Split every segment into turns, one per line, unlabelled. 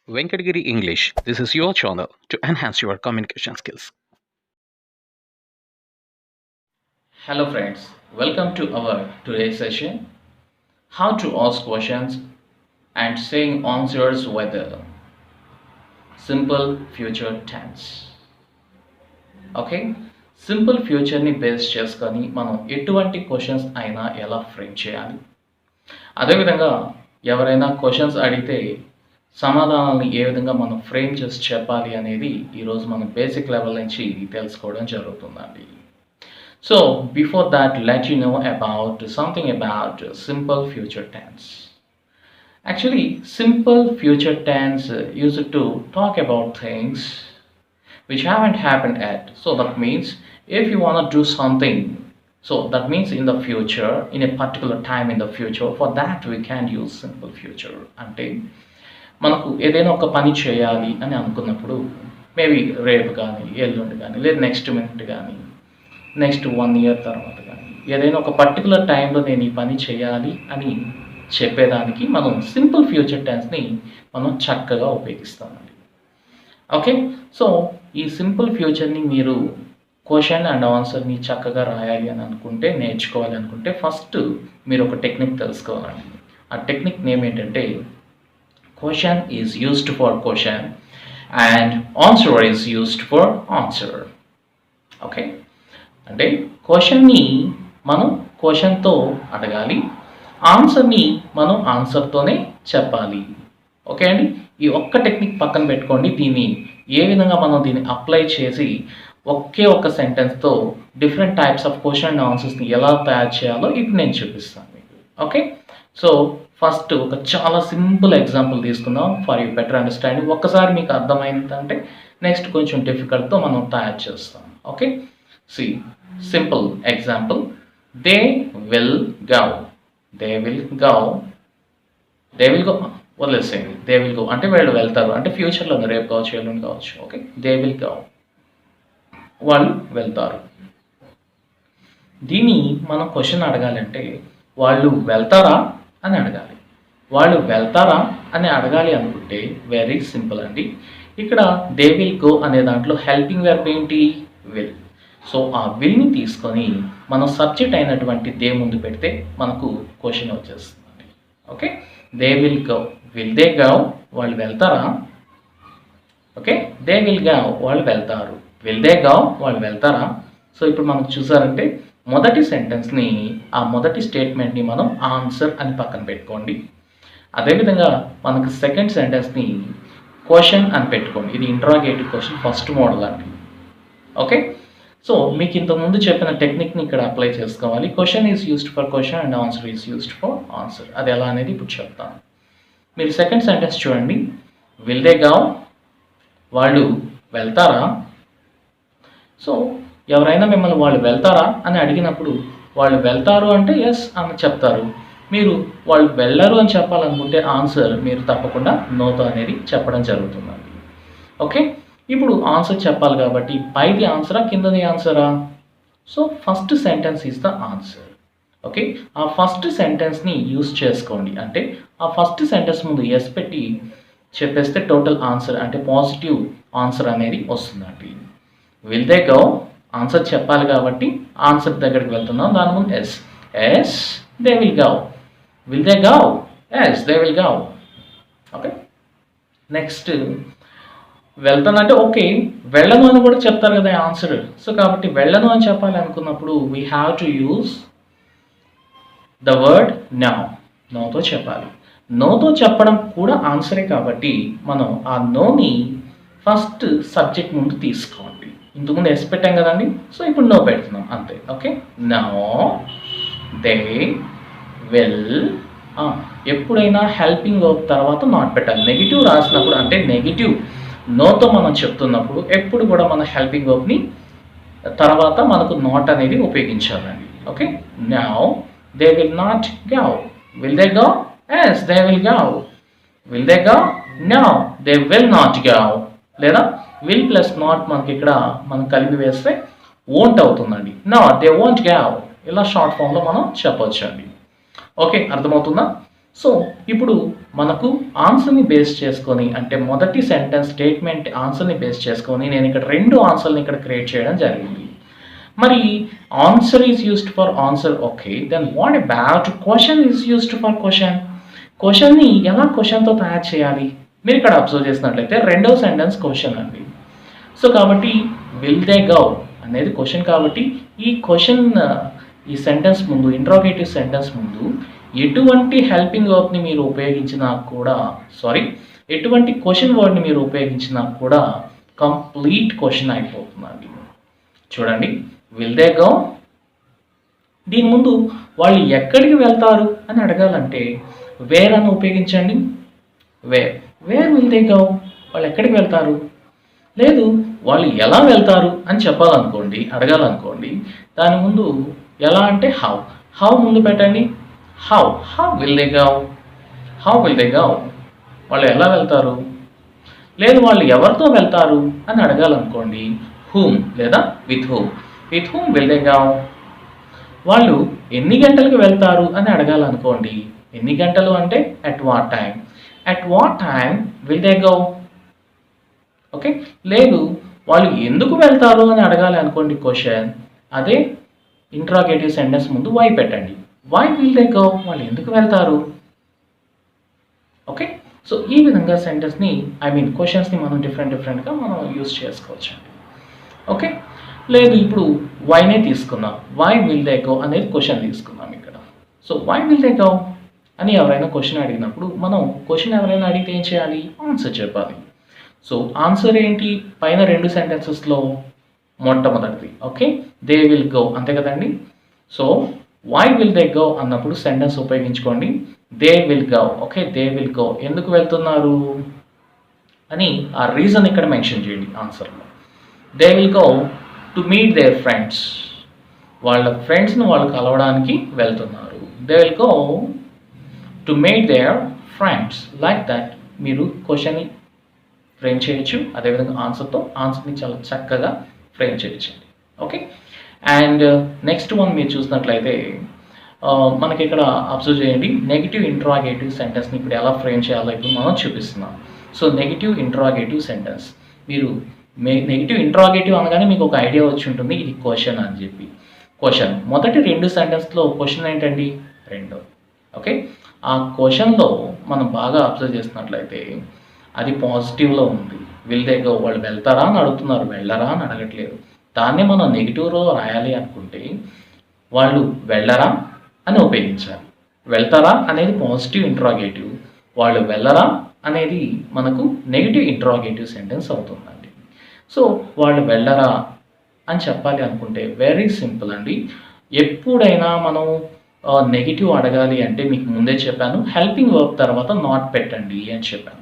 Venkatagiri English. This is your channel to enhance your communication skills.
Hello friends, welcome to our today's session. How to ask questions and saying answers with a simple future tense. Okay, simple ఫ్యూచర్ని base చేసుకొని మనం ఎటువంటి questions అయినా ఎలా frame చేయాలి, అదేవిధంగా ఎవరైనా questions అడిగితే సమాధానాలను ఏ విధంగా మనం ఫ్రేమ్ చేసి చెప్పాలి అనేది ఈరోజు మనం బేసిక్ లెవెల్ నుంచి తెలుసుకోవడం జరుగుతుందండి. So before that, let you know about something about simple future tense. Actually, simple future tense used to talk about things which haven't happened yet. So that means if you want to do something, so that means in the future, in a particular time in the future, for that we can use simple future. అంటే మనకు ఏదైనా ఒక పని చేయాలి అని అనుకున్నప్పుడు maybe రేపు కానీ ఎల్లుండి కానీ లేదా నెక్స్ట్ మినిట్ కానీ నెక్స్ట్ 1 ఇయర్ తర్వాత కానీ ఏదైనా ఒక పర్టికులర్ టైంలో నేను ఈ పని చేయాలి అని చెప్పేదానికి మనం సింపుల్ ఫ్యూచర్ టెన్స్ని మనం చక్కగా ఉపయోగిస్తామండి. ఓకే, సో ఈ సింపుల్ ఫ్యూచర్ని మీరు క్వశ్చన్ అండ్ ఆన్సర్ని చక్కగా రాయాలి అని అనుకుంటే, నేర్చుకోవాలి అనుకుంటే ఫస్ట్ మీరు ఒక టెక్నిక్ తెలుసుకోవాలండి. ఆ టెక్నిక్ నేమ్ ఏంటంటే question is used for question and answer is used for answer. Okay, అంటే క్వశ్చన్ని మనం క్వశ్చన్తో అడగాలి, ఆన్సర్ని మనం ఆన్సర్తోనే చెప్పాలి. ఓకే అండి, ఈ ఒక్క టెక్నిక్ పక్కన పెట్టుకోండి. దీన్ని ఏ విధంగా మనం దీన్ని అప్లై చేసి ఒకే ఒక్క సెంటెన్స్తో different types of question and ఆన్సర్స్ని ఎలా తయారు చేయాలో ఇప్పుడు నేను చూపిస్తాను మీకు. ఓకే, సో ఫస్ట్ ఒక చాలా సింపుల్ ఎగ్జాంపుల్ తీసుకుందాం ఫర్ యూ బెటర్ అండర్స్టాండింగ్. ఒక్కసారి మీకు అర్థమైందంటే నెక్స్ట్ కొంచెం డిఫికల్ట్తో మనం తయారు చేస్తాం. Okay, see, simple example, they will go, they will go, they will go, వదిలేసేయండి. దే విల్ గో అంటే వాళ్ళు వెళ్తారు, అంటే ఫ్యూచర్లో ఉంది, రేపు కావచ్చు ఎల్లుండి కావచ్చు. ఓకే, దే విల్ గో, వాళ్ళు వెళ్తారు. దీన్ని మనం క్వశ్చన్ అడగాలంటే వాళ్ళు వెళ్తారా అని అడగాలి. వాళ్ళు వెళ్తారా అని అడగాలి అనుకుంటే వెరీ సింపుల్ అండి. ఇక్కడ దే విల్ గో అనే దాంట్లో హెల్పింగ్ వెర్బ్ ఏంటి? విల్. సో ఆ విల్ని తీసుకొని మనం సబ్జెక్ట్ అయినటువంటి దే ముందు పెడితే మనకు క్వశ్చన్ వచ్చేస్తుందండి. Okay, they will go, will they go, వాళ్ళు వెళ్తారా? ఓకే, దే విల్ గో, వాళ్ళు వెళ్తారు. విల్ దే గో, వాళ్ళు వెళ్తారా? సో ఇప్పుడు మనం చూసారంటే మొదటి సెంటెన్స్ని, ఆ మొదటి స్టేట్మెంట్ని మనం ఆన్సర్ అని పక్కన పెట్టుకోండి. అదేవిధంగా మనకు సెకండ్ సెంటెన్స్ని క్వశ్చన్ అని పెట్టుకోండి. ఇది ఇంట్రాగేటివ్ క్వశ్చన్ ఫస్ట్ మోడల్ అండి. ఓకే, సో మీకు ఇంతకుముందు చెప్పిన టెక్నిక్ని ఇక్కడ అప్లై చేసుకోవాలి. Question is used for question and answer is used for answer. అది ఎలా అనేది ఇప్పుడు చెప్తాను. మీరు సెకండ్ సెంటెన్స్ చూడండి. విల్ దే గో, వాళ్ళు వెళ్తారా? సో ఎవరైనా మిమ్మల్ని వాళ్ళు వెళ్తారా అని అడిగినప్పుడు వాళ్ళు వెళ్తారు అంటే ఎస్ అని చెప్తారు. మీరు వాళ్ళు వెళ్ళరు అని చెప్పాలనుకుంటే ఆన్సర్ మీరు తప్పకుండా నోతో అనేది చెప్పడం జరుగుతుందండి. ఓకే, ఇప్పుడు ఆన్సర్ చెప్పాలి కాబట్టి పైది ఆన్సరా కిందది ఆన్సరా? So first sentence is the answer. Okay, ఆ ఫస్ట్ సెంటెన్స్ని యూస్ చేసుకోండి. అంటే ఆ ఫస్ట్ సెంటెన్స్ ముందు ఎస్ పెట్టి చెప్పేస్తే టోటల్ ఆన్సర్ అంటే పాజిటివ్ ఆన్సర్ అనేది వస్తుందండి. విల్ దే గో, ఆన్సర్ చెప్పాలి కాబట్టి ఆన్సర్ దగ్గరికి వెళ్తున్నాం, దాని ముందు yes. Yes they will go, will they go, yes they will go. Okay, next వెళ్తానంటే ఓకే, వెళ్ళను అని కూడా చెప్తారు కదా ఆన్సర్. సో కాబట్టి వెళ్ళను అని చెప్పాలి అనుకున్నప్పుడు we have to use the word no. నోతో చెప్పాలి. నోతో చెప్పడం కూడా ఆన్సరే కాబట్టి మనం ఆ నోని ఫస్ట్ సబ్జెక్ట్ ముందు తీసుకోండి. ఇంతకుముందు ఎస్ పెట్టాం కదండి, సో ఇప్పుడు నో పెడుతున్నాం అంతే. Okay, no, they will. ఎప్పుడైనా హెల్పింగ్ వర్బ్ తర్వాత నాట్ పెట్టాలి. నెగిటివ్ రాసినప్పుడు అంటే నెగిటివ్ నోతో మనం చెప్తున్నప్పుడు ఎప్పుడు కూడా మన హెల్పింగ్ వర్బ్ని తర్వాత మనకు నాట్ అనేది ఉపయోగించాలండి. Okay, now they will not go, will they go? Yes they will go. Will they go? No they will not go. లేదా విల్ ప్లస్ నాట్ మనకి ఇక్కడ మనం కలిపి వేస్తే వోంట్ అవుతుందండి. No they won't go. ఇలా షార్ట్ ఫామ్లో మనం చెప్పొచ్చు అండి. ఓకే, అర్థమవుతుందా? సో ఇప్పుడు మనకు ఆన్సర్ని బేస్ చేసుకొని, అంటే మొదటి సెంటెన్స్ స్టేట్మెంట్ ఆన్సర్ని బేస్ చేసుకొని నేను ఇక్కడ 2 ఆన్సర్ని ఇక్కడ క్రియేట్ చేయడం జరిగింది. మరి answer is used for answer, okay. Then what about question is used for question? క్వశ్చన్ని ఎలా క్వశ్చన్తో తయారు చేయాలి? మీరు ఇక్కడ అబ్జర్వ్ చేసినట్లయితే రెండవ సెంటెన్స్ క్వశ్చన్ అండి. సో కాబట్టి విల్ దే గో అనేది క్వశ్చన్ కాబట్టి ఈ క్వశ్చన్ ఈ సెంటెన్స్ ముందు, ఇంట్రాగేటివ్ సెంటెన్స్ ముందు ఎటువంటి హెల్పింగ్ వర్బ్ని మీరు ఉపయోగించినా కూడా, ఎటువంటి క్వశ్చన్ వర్డ్ని మీరు ఉపయోగించినా కూడా కంప్లీట్ క్వశ్చన్ అయిపోతుందండి. చూడండి, విల్ దే గో, దీని ముందు వాళ్ళు ఎక్కడికి వెళ్తారు అని అడగాలంటే వేర్ అని ఉపయోగించండి. వేర్ విల్ దే గో, వాళ్ళు ఎక్కడికి వెళ్తారు. లేదు వాళ్ళు ఎలా వెళ్తారు అని చెప్పాలనుకోండి, అడగాలనుకోండి, దాని ముందు ఎలా అంటే హౌ ముందు పెట్టండి. హౌ విల్ దే గో, వాళ్ళు ఎలా వెళ్తారు. లేదు వాళ్ళు ఎవరితో వెళ్తారు అని అడగాలనుకోండి, హూమ్ లేదా with whom will they go. వాళ్ళు ఎన్ని గంటలకు వెళ్తారు అని అడగాలనుకోండి, ఎన్ని గంటలు అంటే at what time will they go. Okay, లేదు వాళ్ళు ఎందుకు వెళ్తారు అని అడగాలి అనుకోండి క్వశ్చన్, అదే ఇంట్రాగేటివ్ సెంటెన్స్ ముందు వై పెట్టండి. వై విల్ దే గో, వాళ్ళు ఎందుకు వెళ్తారు. ఓకే, సో ఈ విధంగా సెంటెన్స్ని క్వశ్చన్స్ని మనం డిఫరెంట్గా మనం యూజ్ చేసుకోవచ్చు. ఓకే, లేదు ఇప్పుడు వైనే తీసుకుందాం. వై విల్ దే గో అనేది క్వశ్చన్ తీసుకుందాం ఇక్కడ. So why will they go అని ఎవరైనా క్వశ్చన్ అడిగినప్పుడు మనం క్వశ్చన్ ఎవరైనా అడిగితే ఏం చేయాలి, ఆన్సర్ చెప్పాలి. సో ఆన్సర్ ఏంటి, పైన 2 సెంటెన్సెస్లో మొట్టమొదటిది. ఓకే, దే విల్ గో, అంతే కదండి. So why will they go అన్నప్పుడు సెంటెన్స్ ఉపయోగించుకోండి, they will go. Okay, they will go, ఎందుకు వెళ్తున్నారు అని ఆ రీజన్ ఇక్కడ మెన్షన్ చేయండి ఆన్సర్లో. They will go to meet their friends, వాళ్ళ ఫ్రెండ్స్ని వాళ్ళు కలవడానికి వెళ్తున్నారు. They will go to meet their friends, like that మీరు క్వశ్చన్ని ఫ్రేమ్ చేయొచ్చు. అదేవిధంగా ఆన్సర్ని చాలా చక్కగా ఫ్రేమ్ చేయొచ్చండి. ఓకే, అండ్ నెక్స్ట్ వన్ మీరు చూసినట్లయితే మనకి ఇక్కడ అబ్జర్వ్ చేయండి, నెగిటివ్ ఇంట్రాగేటివ్ సెంటెన్స్ని ఇప్పుడు ఎలా ఫ్రేమ్ చేయాలో ఇప్పుడు మనం చూపిస్తున్నాం. సో నెగిటివ్ ఇంట్రాగేటివ్ సెంటెన్స్, మీరు నెగిటివ్ ఇంట్రాగేటివ్ అనగానే మీకు ఒక ఐడియా వచ్చి ఉంటుంది, ఇది క్వశ్చన్ అని చెప్పి. క్వశ్చన్ మొదటి 2 సెంటెన్స్లో క్వశ్చన్ ఏంటండి, 2. ఓకే, ఆ క్వశ్చన్లో మనం బాగా అబ్జర్వ్ చేసినట్లయితే అది పాజిటివ్లో ఉంది. విల్ దే గో, వాళ్ళు వెళ్తారా అని అడుగుతున్నారు, వెళ్ళరా అని అడగట్లేదు. దాన్ని మనం నెగిటివ్లో రాయాలి అనుకుంటే వాళ్ళు వెళ్ళరా అని ఉపయోగించాలి. వెళ్తారా అనేది పాజిటివ్ ఇంట్రాగేటివ్, వాళ్ళు వెళ్ళరా అనేది మనకు నెగిటివ్ ఇంట్రాగేటివ్ సెంటెన్స్ అవుతుందండి. సో వాళ్ళు వెళ్ళరా అని చెప్పాలి అనుకుంటే వెరీ సింపుల్ అండి. ఎప్పుడైనా మనం నెగిటివ్ అడగాలి అంటే మీకు ముందే చెప్పాను, హెల్పింగ్ వర్బ్ తర్వాత నాట్ పెట్టండి అని చెప్పాను.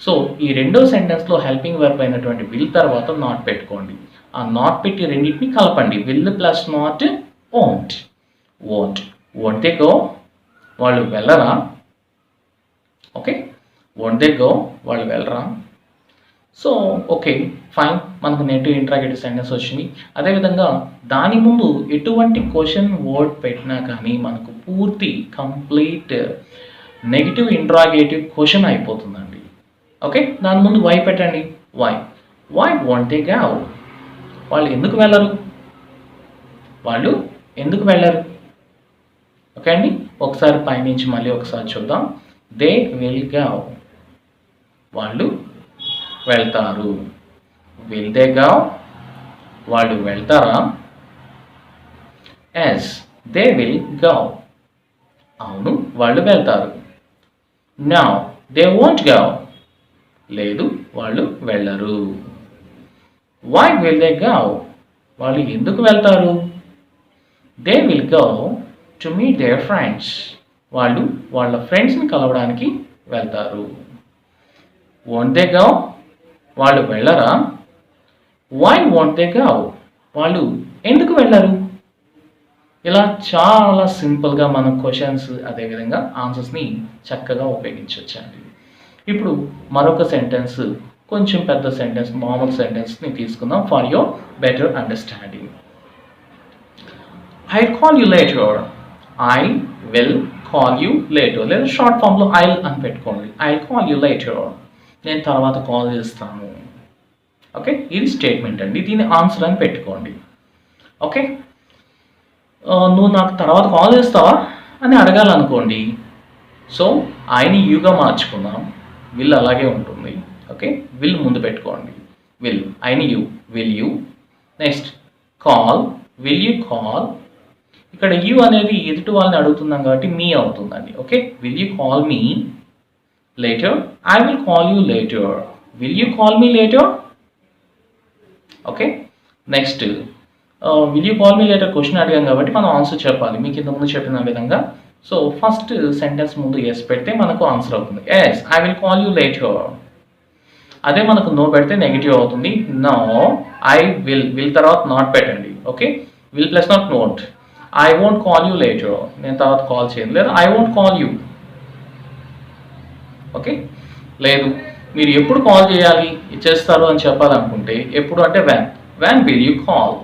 సో ఈ రెండో సెంటెన్స్లో హెల్పింగ్ వర్బ్ అయినటువంటి విల్ తర్వాత నాట్ పెట్టుకోండి. ఆ నాట్ పెట్టి రెండింటిని కలపండి. Will plus not won't they go, వాళ్ళు వెళ్ళరా. ఓకే, వోంట్ దే గో, వాళ్ళు వెళ్ళరా. సో ఓకే ఫైన్, మనకు నెగిటివ్ ఇంట్రాగేటివ్ సెంటెన్స్ వచ్చింది. అదేవిధంగా దాని ముందు ఎటువంటి క్వశ్చన్ వర్డ్ పెట్టినా కానీ మనకు పూర్తి కంప్లీట్ నెగిటివ్ ఇంట్రాగేటివ్ క్వశ్చన్ అయిపోతుందండి. ఓకే, దాని ముందు వై పెట్టండి. వై వోంట్ దే గో, వాళ్ళు ఎందుకు వెళ్ళరు. ఓకే అండి, ఒకసారి పైనుంచి మళ్ళీ ఒకసారి చూద్దాం. దే విల్ గో, వాళ్ళు వెళ్తారు. విల్ దే గో, వాళ్ళు వెళ్తారా. ఎస్ దే విల్ గో, అవును వాళ్ళు వెళ్తారు. నో దే వోంట్ గో, లేదు వాళ్ళు వెళ్ళరు. వై విల్ దే గో, వాళ్ళు ఎందుకు వెళ్తారు. They will go to meet their friends, వాళ్ళు వాళ్ళ ఫ్రెండ్స్ని కలవడానికి వెళ్తారు. వోంట్ దే గో, వాళ్ళు వెళ్ళరా. వై వోంట్ దే గో, వాళ్ళు ఎందుకు వెళ్ళరు. ఇలా చాలా సింపుల్గా మనం క్వశ్చన్స్ అదేవిధంగా ఆన్సర్స్ని చక్కగా ఉపయోగించవచ్చండి. ఇప్పుడు మరొక సెంటెన్స్, కొంచెం పెద్ద సెంటెన్స్, మామూలు సెంటెన్స్ని తీసుకుందాం for your better understanding. I call you later, I will call you later, లేదా షార్ట్ ఫామ్లో ఐల్ అని పెట్టుకోండి. ఐ కాల్ యూ లేటర్, నేను తర్వాత కాల్ చేస్తాను. ఓకే, ఇది స్టేట్మెంట్ అండి. దీని ఆన్సర్ అని పెట్టుకోండి. ఓకే, నువ్వు నాకు తర్వాత కాల్ చేస్తావా అని అడగాలనుకోండి. సో ఐని యూగా మార్చుకుందాం. విల్ అలాగే ఉంటుంది. ఓకే, విల్ ముందు పెట్టుకోండి. విల్, ఐని you, will you. Next call, will you call. ఇక్కడ యూ అనేది ఎదుటి వాళ్ళని అడుగుతున్నాం కాబట్టి మీ అవుతుందండి. Okay, will you call me later, I will call you later, will you call me later. Okay, next will you call me later question అడిగాం కాబట్టి మనం ఆన్సర్ చెప్పాలి మీకు ఇంతకుముందు చెప్పిన విధంగా. సో ఫస్ట్ సెంటెన్స్ ముందు ఎస్ పెడితే మనకు ఆన్సర్ అవుతుంది. Yes, I will call you later. అదే మనకు నో పెడితే నెగిటివ్ అవుతుంది. నో, ఐ విల్ తర్వాత నాట్ పెట్టండి. Okay, will plus not note. I won't call you later, నేను తర్వాత కాల్ చేయను. లేదా I won't call you. Okay, లేదు మీరు ఎప్పుడు కాల్ చేయాలి చేస్తారు అని చెప్పాలనుకుంటే ఎప్పుడు అంటే when will you call.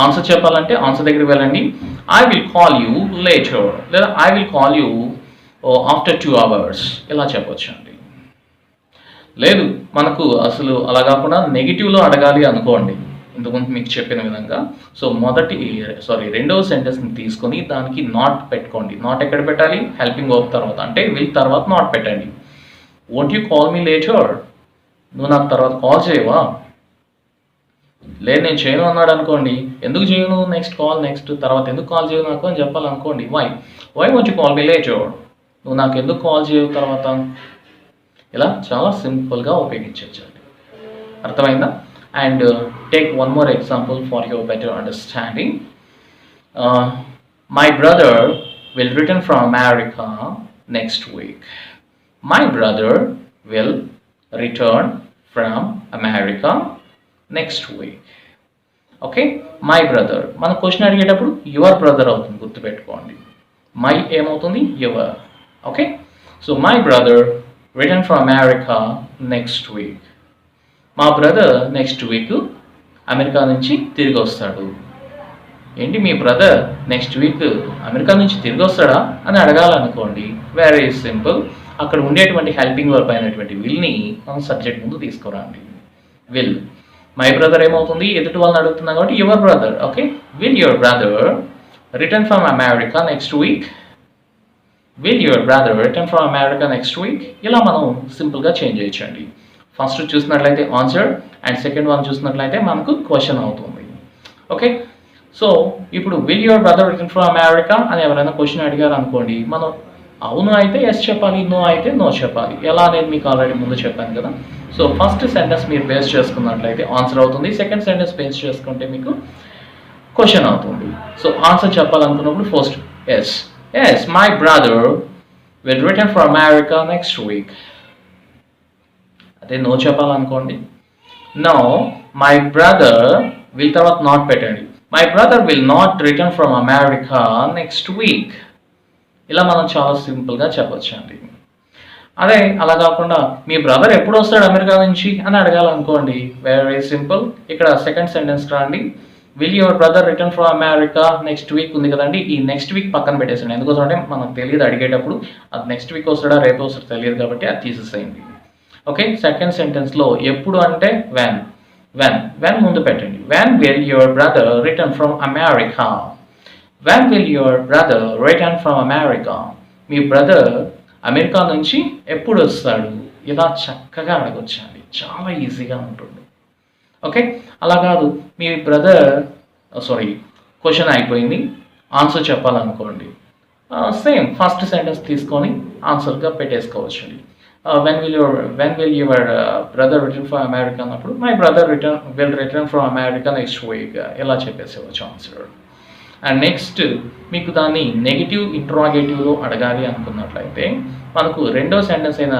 Answer చెప్పాలంటే ఆన్సర్ దగ్గరికి వెళ్ళండి. I will call you later, లేదా I will call you after 2 hours ఇలా చెప్పొచ్చు అండి. లేదు మనకు అసలు అలా కాకుండా నెగిటివ్లో అడగాలి అనుకోండి ఇంతకుముందు మీకు చెప్పిన విధంగా. సో రెండవ సెంటెన్స్ని తీసుకొని దానికి నాట్ పెట్టుకోండి. నాట్ ఎక్కడ పెట్టాలి? హెల్పింగ్ వర్బ్ తర్వాత, అంటే విల్ తర్వాత నాట్ పెట్టండి. Won't you call me later, నువ్వు నాకు తర్వాత కాల్ చేయవా? లేదు నేను చేయను అన్నాడు అనుకోండి. ఎందుకు చేయను, నెక్స్ట్ కాల్, నెక్స్ట్ తర్వాత ఎందుకు కాల్ చేయవు నాకు అని చెప్పాలనుకోండి. Why won't you call me later, నువ్వు నాకు ఎందుకు కాల్ చేయవు తర్వాత. ఇలా చాలా సింపుల్గా ఉపయోగించండి. అర్థమైందా? And take one more example for your better understanding. My brother will return from America next week. My brother will return from America next week. Okay, my brother మన క్వశ్చన్ అడిగేటప్పుడు యువర్ బ్రదర్ అవుతుంది, గుర్తుపెట్టుకోండి. My ఏమవుతుంది? Your. Okay, so my brother return from America next week. మా brother next week America నుంచి తిరిగి వస్తాడు. ఏంటి మీ బ్రదర్ నెక్స్ట్ వీక్ అమెరికా నుంచి తిరిగి వస్తాడా అని అడగాలనుకోండి. వెరీ సింపుల్, అక్కడ ఉండేటువంటి హెల్పింగ్ వర్బ్ అయినటువంటి విల్ని మనం సబ్జెక్ట్ ముందు తీసుకురండి. విల్, మై బ్రదర్ ఏమవుతుంది? ఎదుటి వాళ్ళని అడుగుతున్నాం కాబట్టి your brother. Okay, will your brother return from America next week. Will your brother return from America next week. ఇలా మనం సింపుల్గా చేంజ్ చేయొచ్చండి. ఫస్ట్ చూసినట్లయితే ఆన్సర్, అండ్ సెకండ్ వన్ చూసినట్లయితే మనకు క్వశ్చన్ అవుతుంది. ఓకే, సో ఇప్పుడు will your brother return from America అని ఎవరైనా క్వశ్చన్ అడిగారు అనుకోండి, మనం అవును అయితే ఎస్ చెప్పాలి, నో అయితే నో చెప్పాలి. ఎలా అనేది మీకు ఆల్రెడీ ముందు చెప్పాను కదా. సో ఫస్ట్ సెంటెన్స్ మీరు బేస్ చేసుకున్నట్లయితే ఆన్సర్ అవుతుంది. సెకండ్ సెంటెన్స్ బేస్ చేసుకుంటే మీకు క్వశ్చన్ అవుతుంది. సో ఆన్సర్ చెప్పాలనుకున్నప్పుడు first yes, yes my brother will return from America next week. అదే నో చెప్పాలనుకోండి, నో మై బ్రదర్ విల్ తర్వాత నాట్ పెట్టండి. My brother will not return from America next week. ఇలా మనం చాలా సింపుల్గా చెప్పొచ్చు అండి. అదే అలా కాకుండా మీ బ్రదర్ ఎప్పుడు వస్తాడు అమెరికా నుంచి అని అడగాలనుకోండి. వెరీ సింపుల్, ఇక్కడ సెకండ్ సెంటెన్స్ రండి. Will your brother return from America next week ఉంది కదండి, ఈ నెక్స్ట్ వీక్ పక్కన పెట్టేసండి. ఎందుకోసం అంటే మనకు తెలియదు అడిగేటప్పుడు అది నెక్స్ట్ వీక్ వస్తాడా రేపు వస్తాడా తెలియదు కాబట్టి అది తీసేసేయండి. ఓకే, సెకండ్ సెంటెన్స్లో ఎప్పుడు అంటే వెన్ ముందు పెట్టండి. When will your brother return from America. When will your brother return from America. Me brother America నుంచి ఎప్పుడు వస్తాడు. ఇలా చక్కగా అడగొచ్చండి, చాలా ఈజీగా ఉంటుంది. ఓకే, అలా కాదు మీ బ్రదర్ క్వశ్చన్ అయిపోయింది, ఆన్సర్ చెప్పాలనుకోండి. సేమ్ ఫస్ట్ సెంటెన్స్ తీసుకొని ఆన్సర్గా పెట్టేసుకోవచ్చండి. When will your brother return from America అన్నప్పుడు my brother will return from America next week ఇలా చెప్పేసేవచ్చు ఆన్సర్. అండ్ నెక్స్ట్ మీకు దాన్ని నెగిటివ్ ఇంట్రాగేటివ్లో అడగాలి అనుకున్నట్లయితే మనకు రెండో సెంటెన్స్ అయిన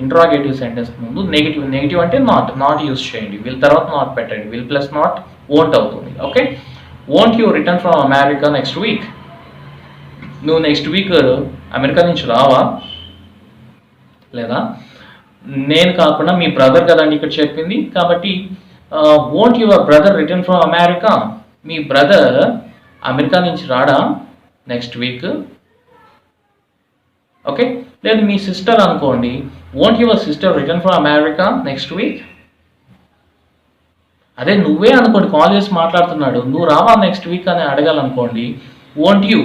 ఇంట్రాగేటివ్ సెంటెన్స్ ముందు నెగిటివ్ అంటే నాట్ యూజ్ చేయండి. విల్ తర్వాత నాట్ పెట్టండి. విల్ ప్లస్ నాట్ వోంట్ అవుతుంది. Okay, won't you return from America next week. నువ్వు నెక్స్ట్ వీక్ అమెరికా నుంచి రావా? లేదా నేను కాకుండా మీ బ్రదర్ కదండి ఇక్కడ చెప్పింది కాబట్టి won't your brother return from America. Me brother America నుంచి రాడా? Next week. ఓకే, లేదు మీ సిస్టర్ అనుకోండి, won't your sister return from America next week. అదే నువ్వే అనుకోండి, కాల్ చేసి మాట్లాడుతున్నాడు, నువ్వు రావా నెక్స్ట్ వీక్ అని అడగాలనుకోండి, won't you.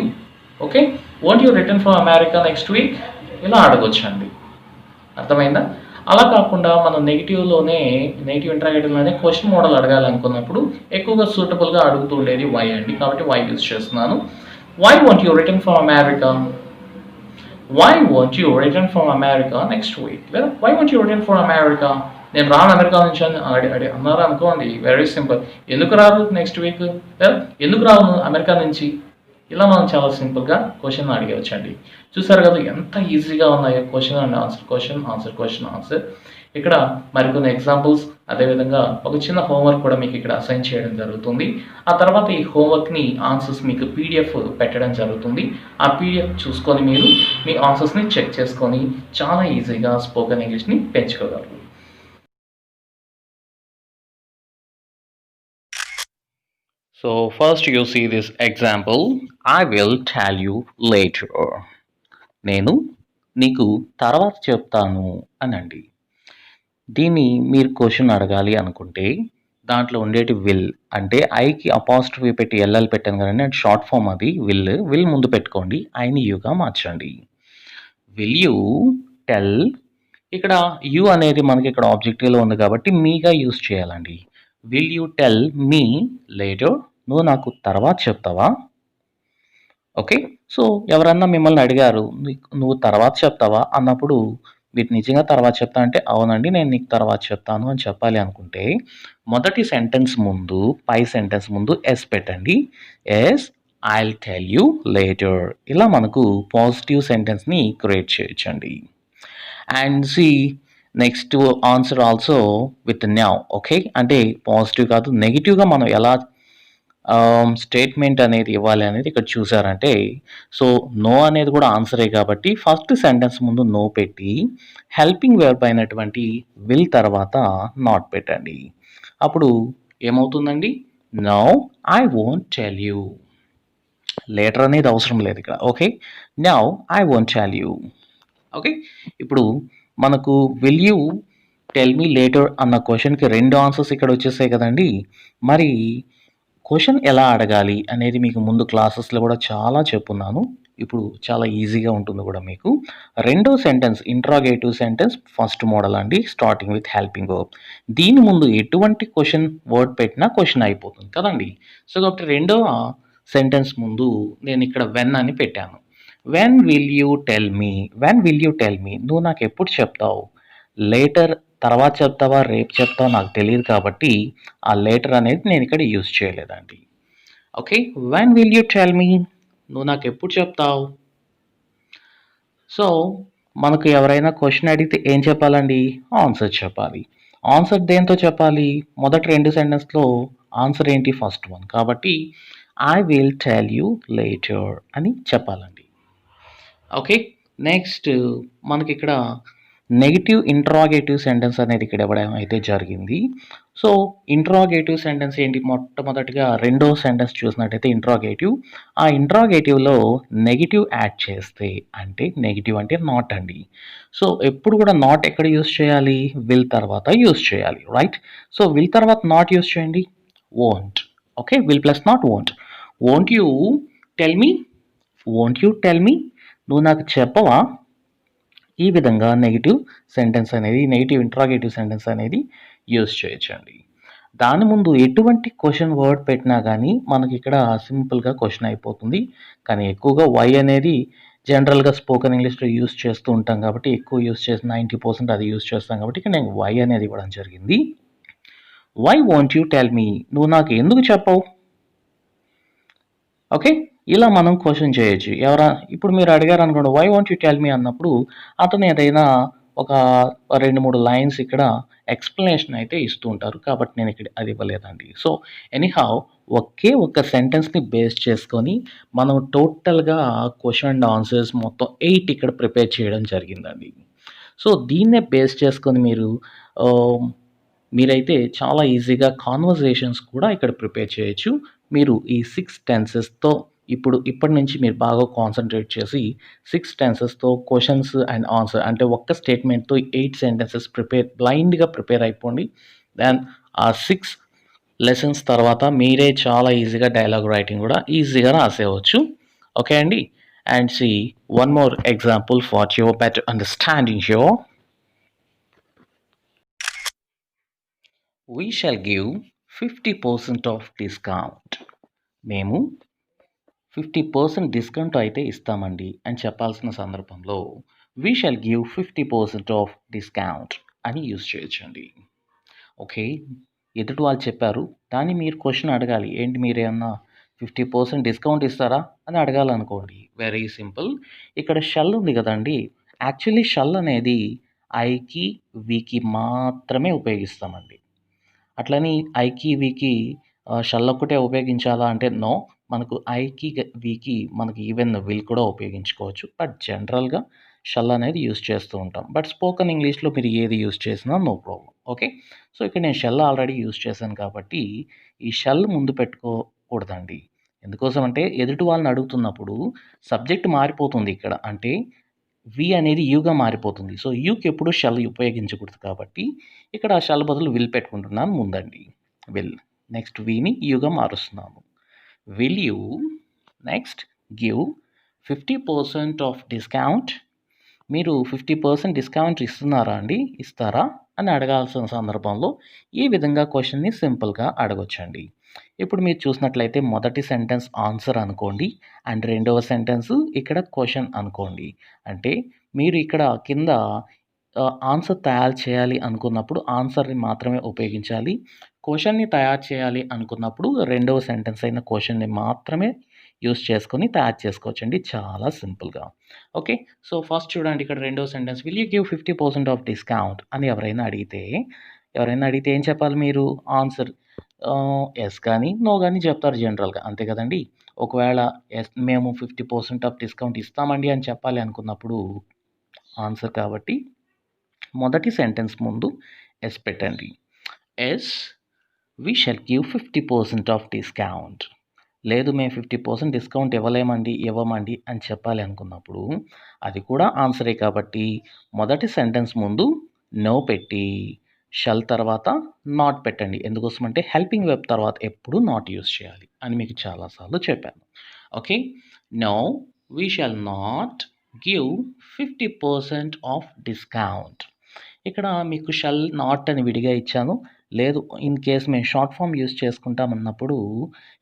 Okay, won't you return from America next week, ఇలా అడగొచ్చండి. అర్థమైందా? అలా కాకుండా మనం నెగిటివ్ ఇంటరాగేటివ్లోనే క్వశ్చన్ మోడల్ అడగాలనుకున్నప్పుడు ఎక్కువగా సూటబుల్గా అడుగుతూ ఉండేది వై అండి, కాబట్టి వై యూజ్ చేస్తున్నాను. Why won't you return from America, why won't you return from America next week, లేదా why won't you return from America, నేను రాను అమెరికా నుంచి అని అన్నారు అనుకోండి, వెరీ సింపుల్, ఎందుకు రారు నెక్స్ట్ వీక్, లేదా ఎందుకు రావు అమెరికా నుంచి. ఇలా మనం చాలా సింపుల్గా క్వశ్చన్ అడిగవచ్చండి. చూసారు కదా ఎంత ఈజీగా ఉన్నాయో question and answer, question answer. ఇక్కడ మరికొన్ని ఎగ్జాంపుల్స్, అదేవిధంగా ఒక చిన్న హోంవర్క్ కూడా మీకు ఇక్కడ అసైన్ చేయడం జరుగుతుంది. ఆ తర్వాత ఈ హోంవర్క్ని ఆన్సర్స్ మీకు పీడిఎఫ్ పెట్టడం జరుగుతుంది. ఆ పీడిఎఫ్ చూసుకొని మీరు మీ ఆన్సర్స్ని చెక్ చేసుకొని చాలా ఈజీగా spoken ఇంగ్లీష్ని పెంచుకోగలరు.
So first you see this example, I will tell you later. నేను నీకు తర్వాత చెప్తాను అనండి. దీన్ని మీరు క్వశ్చన్ అడగాలి అనుకుంటే దాంట్లో ఉండేటి విల్, అంటే ఐకి అపాస్ట్రఫీ పెట్టి ఎల్ఎల్ పెట్టాను కదండి, అంటే షార్ట్ ఫామ్ అది విల్ ముందు పెట్టుకోండి, ఐని యూగా మార్చండి. విల్ యూ టెల్, ఇక్కడ యూ అనేది మనకి ఇక్కడ ఆబ్జెక్టివ్లో ఉంది కాబట్టి మీగా యూస్ చేయాలండి. Will you tell me later, నువ్వు నాకు తర్వాత చెప్తావా. ఓకే, సో ఎవరన్నా మిమ్మల్ని అడిగారు నువ్వు తర్వాత చెప్తావా అన్నప్పుడు మీరు నిజంగా తర్వాత చెప్తా అంటే అవునండి నేను నీకు తర్వాత చెప్తాను అని చెప్పాలి అనుకుంటే మొదటి సెంటెన్స్ ముందు పై సెంటెన్స్ ముందు ఎస్ పెట్టండి. Yes I'll tell you later, ఇలా మనకు పాజిటివ్ సెంటెన్స్ని క్రియేట్ చేయొచ్చండి. And see next answer also with now. Okay, అంటే పాజిటివ్ కాదు నెగిటివ్గా మనం ఎలా స్టేట్మెంట్ అనేది ఇవ్వాలి అనేది ఇక్కడ చూసారంటే, సో నో అనేది కూడా ఆన్సరే కాబట్టి ఫస్ట్ సెంటెన్స్ ముందు నో పెట్టి హెల్పింగ్ వెర్బ్ అయినటువంటి విల్ తర్వాత నాట్ పెట్టండి. అప్పుడు ఏమవుతుందండి, no I won't tell you, later అనేది అవసరం లేదు ఇక్కడ. Okay, no I won't tell you. Okay, ఇప్పుడు మనకు will you tell me later అన్న క్వశ్చన్కి రెండు ఆన్సర్స్ ఇక్కడ వచ్చేసాయి కదండి. మరి క్వశ్చన్ ఎలా అడగాలి అనేది మీకు ముందు క్లాసెస్లో కూడా చాలా చెప్పున్నాను, ఇప్పుడు చాలా ఈజీగా ఉంటుంది కూడా మీకు. రెండో sentence interrogative sentence first model అండి, స్టార్టింగ్ విత్ హెల్పింగ్ వర్బ్. దీని ముందు ఎటువంటి క్వశ్చన్ వర్డ్ పెట్టినా క్వశ్చన్ అయిపోతుంది కదండి. సో కాబట్టి రెండవ సెంటెన్స్ ముందు నేను ఇక్కడ వెన్ అని పెట్టాను. When will you tell me, when will you tell me, నువ్వు నాకు ఎప్పుడు చెప్తావు. లేటర్ తర్వాత చెప్తావా రేపు చెప్తావా నాకు తెలియదు కాబట్టి ఆ లేటర్ అనేది నేను ఇక్కడ యూజ్ చేయలేదండి. Okay, when will you tell me, నువ్వు నాకు ఎప్పుడు చెప్తావు. సో మనకు ఎవరైనా క్వశ్చన్ అడిగితే ఏం చెప్పాలండి, ఆన్సర్ చెప్పాలి. ఆన్సర్ దేంతో చెప్పాలి, మొదటి రెండు సెంటెన్స్లో ఆన్సర్ ఏంటి, ఫస్ట్ వన్, కాబట్టి I will tell you later అని చెప్పాలండి. ఓకే, నెక్స్ట్ మనకి ఇక్కడ నెగిటివ్ ఇంట్రాగేటివ్ సెంటెన్స్ అనేది ఇక్కడ ఇవ్వడం అయితే జరిగింది. సో ఇంట్రాగేటివ్ సెంటెన్స్ ఏంటి, మొట్టమొదటిగా రెండో సెంటెన్స్ చూసినట్టయితే ఇంట్రాగేటివ్, ఆ ఇంట్రాగేటివ్లో నెగిటివ్ యాడ్ చేస్తే, అంటే నెగిటివ్ అంటే నాట్ అండి. సో ఎప్పుడు కూడా నాట్ ఎక్కడ యూస్ చేయాలి, విల్ తర్వాత యూస్ చేయాలి, రైట్. సో విల్ తర్వాత నాట్ యూస్ చేయండి, won't. Okay, will plus not won't. Won't you tell me, won't you tell me, నువ్వు నాకు చెప్పవా. ఈ విధంగా నెగిటివ్ సెంటెన్స్ అనేది, నెగిటివ్ ఇంట్రాగేటివ్ సెంటెన్స్ అనేది యూజ్ చేయొచ్చండి. దాని ముందు ఎటువంటి క్వశ్చన్ వర్డ్ పెట్టినా కానీ మనకి ఇక్కడ సింపుల్గా క్వశ్చన్ అయిపోతుంది. కానీ ఎక్కువగా వై అనేది జనరల్గా స్పోకెన్ ఇంగ్లీష్లో యూజ్ చేస్తూ ఉంటాం కాబట్టి ఎక్కువ యూజ్ చేసి 90% అది యూజ్ చేస్తాం కాబట్టి ఇక్కడ నేను వై అనేది ఇవ్వడం జరిగింది. Why won't you tell me, నువ్వు నాకు ఎందుకు చెప్పవు. ఓకే, ఇలా మనం క్వశ్చన్ చేయొచ్చు. ఇప్పుడు మీరు అడిగారు అనుకోండి why won't you tell me అన్నప్పుడు అతను ఏదైనా ఒక 2-3 లైన్స్ ఇక్కడ ఎక్స్ప్లెనేషన్ అయితే ఇస్తూ ఉంటారు కాబట్టి నేను ఇక్కడ అది ఇవ్వలేదండి. సో ఎనీహౌ ఒకే ఒక సెంటెన్స్ని బేస్ చేసుకొని మనం టోటల్గా క్వశ్చన్ అండ్ ఆన్సర్స్ మొత్తం 8 ఇక్కడ ప్రిపేర్ చేయడం జరిగిందండి. సో దీన్నే బేస్ చేసుకొని మీరైతే చాలా ఈజీగా కాన్వర్జేషన్స్ కూడా ఇక్కడ ప్రిపేర్ చేయొచ్చు. మీరు ఈ 6 టెన్సెస్తో ఇప్పటి నుంచి మీరు బాగా కాన్సంట్రేట్ చేసి 6 టెన్సెస్‌తో క్వెషన్స్ అండ్ ఆన్సర్ అంటే ఒక్క స్టేట్మెంట్‌తో 8 సెంటెన్సెస్ బ్లైండ్‌గా ప్రిపేర్ అయిపోండి. దెన్ ఆ 6 లెసన్స్ తర్వాత మీరే చాలా ఈజీగా డైలాగ్ రైటింగ్ కూడా ఈజీగా రాసేయవచ్చు. ఓకే అండి. And see one more example for your better understanding here. We shall give 50% of discount. మేము 50% డిస్కౌంట్ అయితే ఇస్తామండి అని చెప్పాల్సిన సందర్భంలో we shall give 50% of discount అని యూజ్ చేయొచ్చండి. ఓకే. ఎదుటి వాళ్ళు చెప్పారు. దాన్ని మీరు క్వెషన్ అడగాలి. ఏంటి మీరేమన్నా 50% డిస్కౌంట్ ఇస్తారా అని అడగాలనుకోండి. Very simple. ఇక్కడ షల్ ఉంది కదండీ! యాక్చువల్లీ షల్ అనేది ఐకి, వీకి మాత్రమే ఉపయోగిస్తామండి. అట్లని ఐకి, వీకి షల్ ఒక్కటే ఉపయోగించాలా అంటే నో. మనకు ఐకి, వీకి మనకి ఈవెన్ విల్ కూడా ఉపయోగించుకోవచ్చు. బట్ జనరల్‌గా షల్ అనేది యూజ్ చేస్తూ ఉంటాం. బట్ స్పోకెన్ ఇంగ్లీష్‌లో మీరు ఏది యూజ్ చేసినా నో ప్రాబ్లమ్. ఓకే. సో, ఇక్కడ నేను షల్ ఆల్రెడీ యూజ్ చేశాను కాబట్టి ఈ షల్ ముందు పెట్టుకోకూడదండి. ఎందుకోసం అంటే ఎదుటి వాళ్ళని అడుగుతున్నప్పుడు సబ్జెక్ట్ మారిపోతుంది ఇక్కడ. అంటే వి అనేది యూగా మారిపోతుంది. సో, యూకి ఎప్పుడు షల్ ఉపయోగించకూడదు కాబట్టి ఇక్కడ ఆ షల్ బదులు విల్ పెట్టుకుంటున్నాను ముందండి. విల్. నెక్స్ట్ వీని యూగా మారుస్తున్నాను. Will you next give 50% of discount. మీరు 50% డిస్కౌంట్ ఇస్తున్నారా అండి? ఇస్తారా? అని అడగాల్సిన సందర్భంలో ఈ విధంగా క్వెషన్‌ని సింపుల్‌గా అడగొచ్చండి. ఇప్పుడు మీరు చూసినట్లయితే మొదటి సెంటెన్స్ ఆన్సర్ అనుకోండి. అండ్ రెండవ సెంటెన్స్ ఇక్కడ క్వెషన్ అనుకోండి. అంటే మీరు ఇక్కడ కింద ఆన్సర్ తయారు చేయాలి అనుకున్నప్పుడు ఆన్సర్‌ని మాత్రమే ఉపయోగించాలి. క్వెషన్‌ని తయారు చేయాలి అనుకున్నప్పుడు రెండవ సెంటెన్స్ అయిన క్వెషన్‌ని మాత్రమే యూజ్ చేసుకొని తయారు చేసుకోవచ్చండి చాలా సింపుల్‌గా. ఓకే. సో, ఫస్ట్ చూడండి ఇక్కడ రెండవ sentence will you give 50% of discount అని ఎవరైనా అడిగితే ఏం చెప్పాలి మీరు? ఆన్సర్ యెస్ గాని, నో గాని చెప్తారు జనరల్‌గా. అంతే కదండీ! ఒకవేళ యెస్ మేము 50% ఆఫ్ డిస్కౌంట్ ఇస్తామండి అని చెప్పాలి అనుకున్నప్పుడు ఆన్సర్ కాబట్టి మొదటి సెంటెన్స్ ముందు యెస్ పెట్టండి. Yes we shall give 50% of discount. లేదు మేము 50% డిస్కౌంట్ ఇవ్వమండి అని చెప్పాలి అనుకున్నప్పుడు అది కూడా ఆన్సరే కాబట్టి మొదటి సెంటెన్స్ ముందు నో పెట్టి షల్ తర్వాత నాట్ పెట్టండి. ఎందుకోసం అంటే హెల్పింగ్ వెర్బ్ తర్వాత ఎప్పుడు నాట్ యూజ్ చేయాలి అని మీకు చాలా సార్లు చెప్పాను. Okay. No we shall not give 50% of discount. ఇక్కడ మీకు షల్ నాట్ అని విడిగా ఇచ్చాను. లేదు ఇన్ కేస్ మేము షార్ట్ ఫామ్ యూజ్ చేసుకుంటామన్నప్పుడు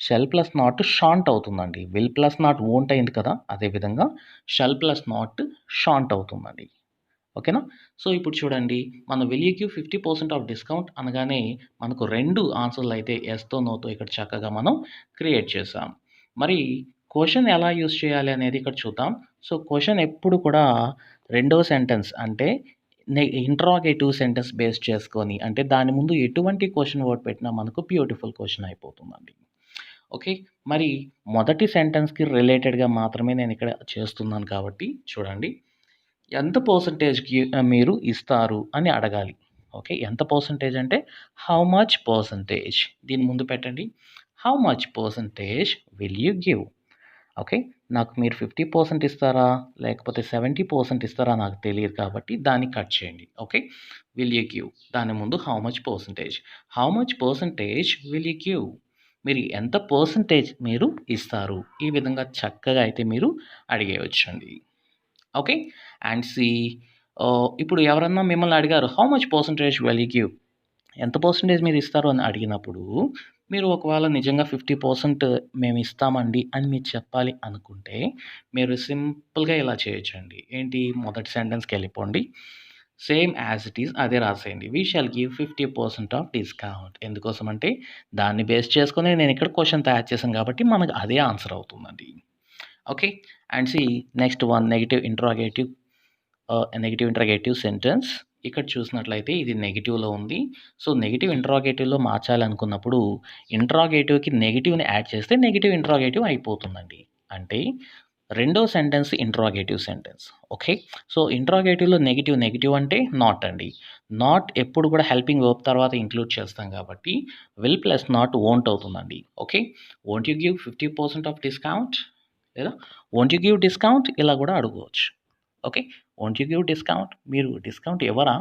షల్ ప్లస్ నాట్ షాంట్ అవుతుందండి. విల్ ప్లస్ నాట్ వోంట్ అయింది కదా! అదేవిధంగా షల్ ప్లస్ నాట్ షాంట్ అవుతుందండి. ఓకేనా? సో, ఇప్పుడు చూడండి మనం will you give 50% of discount అనగానే మనకు 2 ఆన్సర్‌లు అయితే యెస్‌తో, నోతో ఇక్కడ చక్కగా మనం క్రియేట్ చేసాం. మరి క్వెషన్ ఎలా యూజ్ చేయాలి అనేది ఇక్కడ చూద్దాం. సో, క్వెషన్ ఎప్పుడు కూడా రెండవ సెంటెన్స్ అంటే ఇంట్రాగేటివ్ సెంటెన్స్ బేస్ చేసుకొని అంటే దాని ముందు ఎటువంటి క్వెషన్ వర్డ్ పెట్టినా మనకు బ్యూటిఫుల్ క్వెషన్ అయిపోతుందండి. ఓకే. మరి మొదటి సెంటెన్స్‌కి రిలేటెడ్‌గా మాత్రమే నేను ఇక్కడ చేస్తున్నాను కాబట్టి చూడండి. ఎంత పర్సెంటేజ్‌కి మీరు ఇస్తారు అని అడగాలి. ఓకే. ఎంత పర్సెంటేజ్ అంటే హౌ మచ్ పర్సెంటేజ్ దీని ముందు పెట్టండి. How much percentage will you give? Okay. నాకు మీరు 50% ఇస్తారా? లేకపోతే 70% ఇస్తారా? నాకు తెలియదు కాబట్టి దాన్ని కట్ చేయండి. ఓకే. విల్ యూ గివ్ దాని ముందు how much percentage. How much percentage will you give? మీరు ఎంత పర్సెంటేజ్ మీరు ఇస్తారు? ఈ విధంగా చక్కగా అయితే మీరు అడిగేయొచ్చండి. ఓకే. అండ్ సీ ఇప్పుడు ఎవరన్నా మిమ్మల్ని అడిగారు how much percentage will you give? ఎంత పర్సెంటేజ్ మీరు ఇస్తారు అని అడిగినప్పుడు మీరు ఒకవేళ నిజంగా 50% మేము ఇస్తామండి అని మీరు చెప్పాలి అనుకుంటే మీరు సింపుల్‌గా ఇలా చేయొచ్చండి. ఏంటి మొదటి సెంటెన్స్‌కి వెళ్ళిపోండి. సేమ్ యాజ్ ఇట్ ఈజ్ అదే రాసేయండి. We shall give 50% of discount. ఎందుకోసం అంటే దాన్ని బేస్ చేసుకొని నేను ఇక్కడ క్వెషన్ తయారు చేశాను కాబట్టి మనకు అదే ఆన్సర్ అవుతుందండి. Okay. And see next one negative interrogative sentence. ఇక్కడ చూసినట్లయితే ఇది నెగెటివ్‌లో ఉంది. సో, నెగెటివ్ ఇంట్రాగేటివ్‌లో మార్చాలనుకున్నప్పుడు ఇంట్రాగేటివ్‌కి నెగెటివ్‌ని యాడ్ చేస్తే నెగెటివ్ ఇంట్రాగేటివ్ అయిపోతుందండి. అంటే రెండో sentence interrogative sentence. Okay. So, ఇంట్రాగేటివ్‌లో నెగెటివ్ అంటే నాట్ అండి. నాట్ ఎప్పుడు కూడా హెల్పింగ్ వర్బ్ తర్వాత ఇంక్లూడ్ చేస్తాం కాబట్టి విల్ ప్లస్ నాట్ వోంట్ అవుతుందండి. Okay. Won't you give 50% of discount? లేదా వోంట్ యూ గివ్ డిస్కౌంట్? ఇలా కూడా అడగవచ్చు. Okay. Won't you give discount? మీరు డిస్కౌంట్ ఇవ్వరా?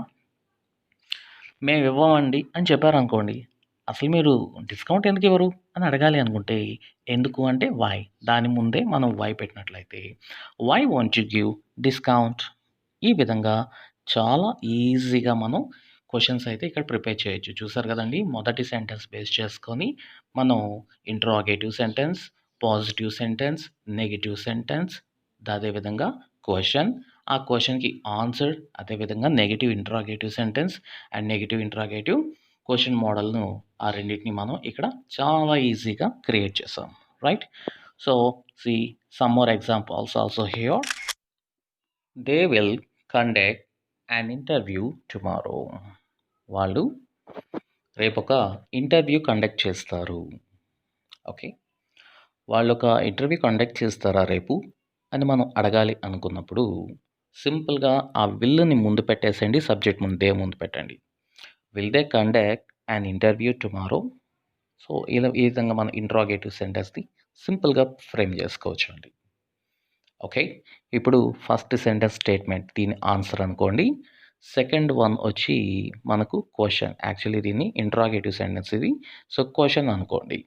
మేము ఇవ్వమండి అని చెప్పారనుకోండి. అసలు మీరు డిస్కౌంట్ ఎందుకు ఇవ్వరు అని అడగాలి అనుకుంటే, ఎందుకు అంటే వై. దాని ముందే మనం వై పెట్టినట్లయితే, why won't you give discount? ఈ విధంగా చాలా ఈజీగా మనం క్వెషన్స్ అయితే ఇక్కడ ప్రిపేర్ చేయొచ్చు. చూసారు కదండీ! మొదటి సెంటెన్స్ బేస్ చేసుకొని మనం interrogative sentence, positive sentence, negative sentence, అదేవిధంగా క్వెషన్, ఆ క్వెషన్‌కి ఆన్సర్, అదేవిధంగా negative interrogative sentence and negative interrogative question మోడల్‌ను ఆ రెండిటిని మనం ఇక్కడ చాలా ఈజీగా క్రియేట్ చేసాం. Right? So, see some more examples also here. They will conduct an interview tomorrow. వాళ్ళు రేపొక ఇంటర్వ్యూ కండక్ట్ చేస్తారు. ఓకే. వాళ్ళొక ఇంటర్వ్యూ కండక్ట్ చేస్తారా రేపు? అని మనం అడగాలి అనుకున్నప్పుడు సింపుల్‌గా ఆ విల్‌ని ముందు పెట్టేసేయండి. సబ్జెక్ట్ ముందు దే ముందు పెట్టండి. Will they conduct an interview tomorrow? So, ఈ విధంగా మనం ఇంట్రాగేటివ్ సెంటెన్స్‌ని సింపుల్‌గా ఫ్రేమ్ చేసుకోవచ్చండి. ఓకే. ఇప్పుడు ఫస్ట్ సెంటెన్స్ స్టేట్మెంట్ దీని ఆన్సర్ అనుకోండి. సెకండ్ వన్ వచ్చి మనకు క్వెషన్. యాక్చువల్లీ దీన్ని ఇంట్రాగేటివ్ సెంటెన్స్ ఇది. సో, క్వెషన్ అనుకోండి.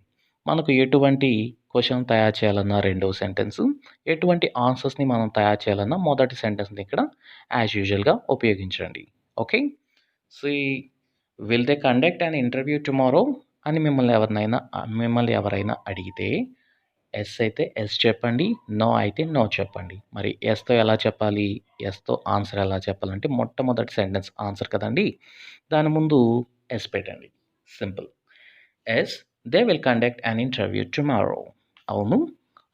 మనకు ఎటువంటి క్వెషన్ తయారు చేయాలన్నా రెండో సెంటెన్సు, ఎటువంటి ఆన్సర్స్‌ని మనం తయారు చేయాలన్నా మొదటి సెంటెన్స్‌ని ఇక్కడ యాజ్ యూజువల్‌గా ఉపయోగించండి. Okay. See will they conduct an interview tomorrow అని మిమ్మల్ని ఎవరైనా అడిగితే ఎస్ అయితే ఎస్ చెప్పండి. నో అయితే నో చెప్పండి. మరి ఎస్‌తో ఎలా చెప్పాలి? ఎస్‌తో ఆన్సర్ ఎలా చెప్పాలంటే మొట్టమొదటి సెంటెన్స్ ఆన్సర్ కదండీ! దాని ముందు ఎస్ పెట్టండి. Simple. Yes they will conduct an interview tomorrow. అవును,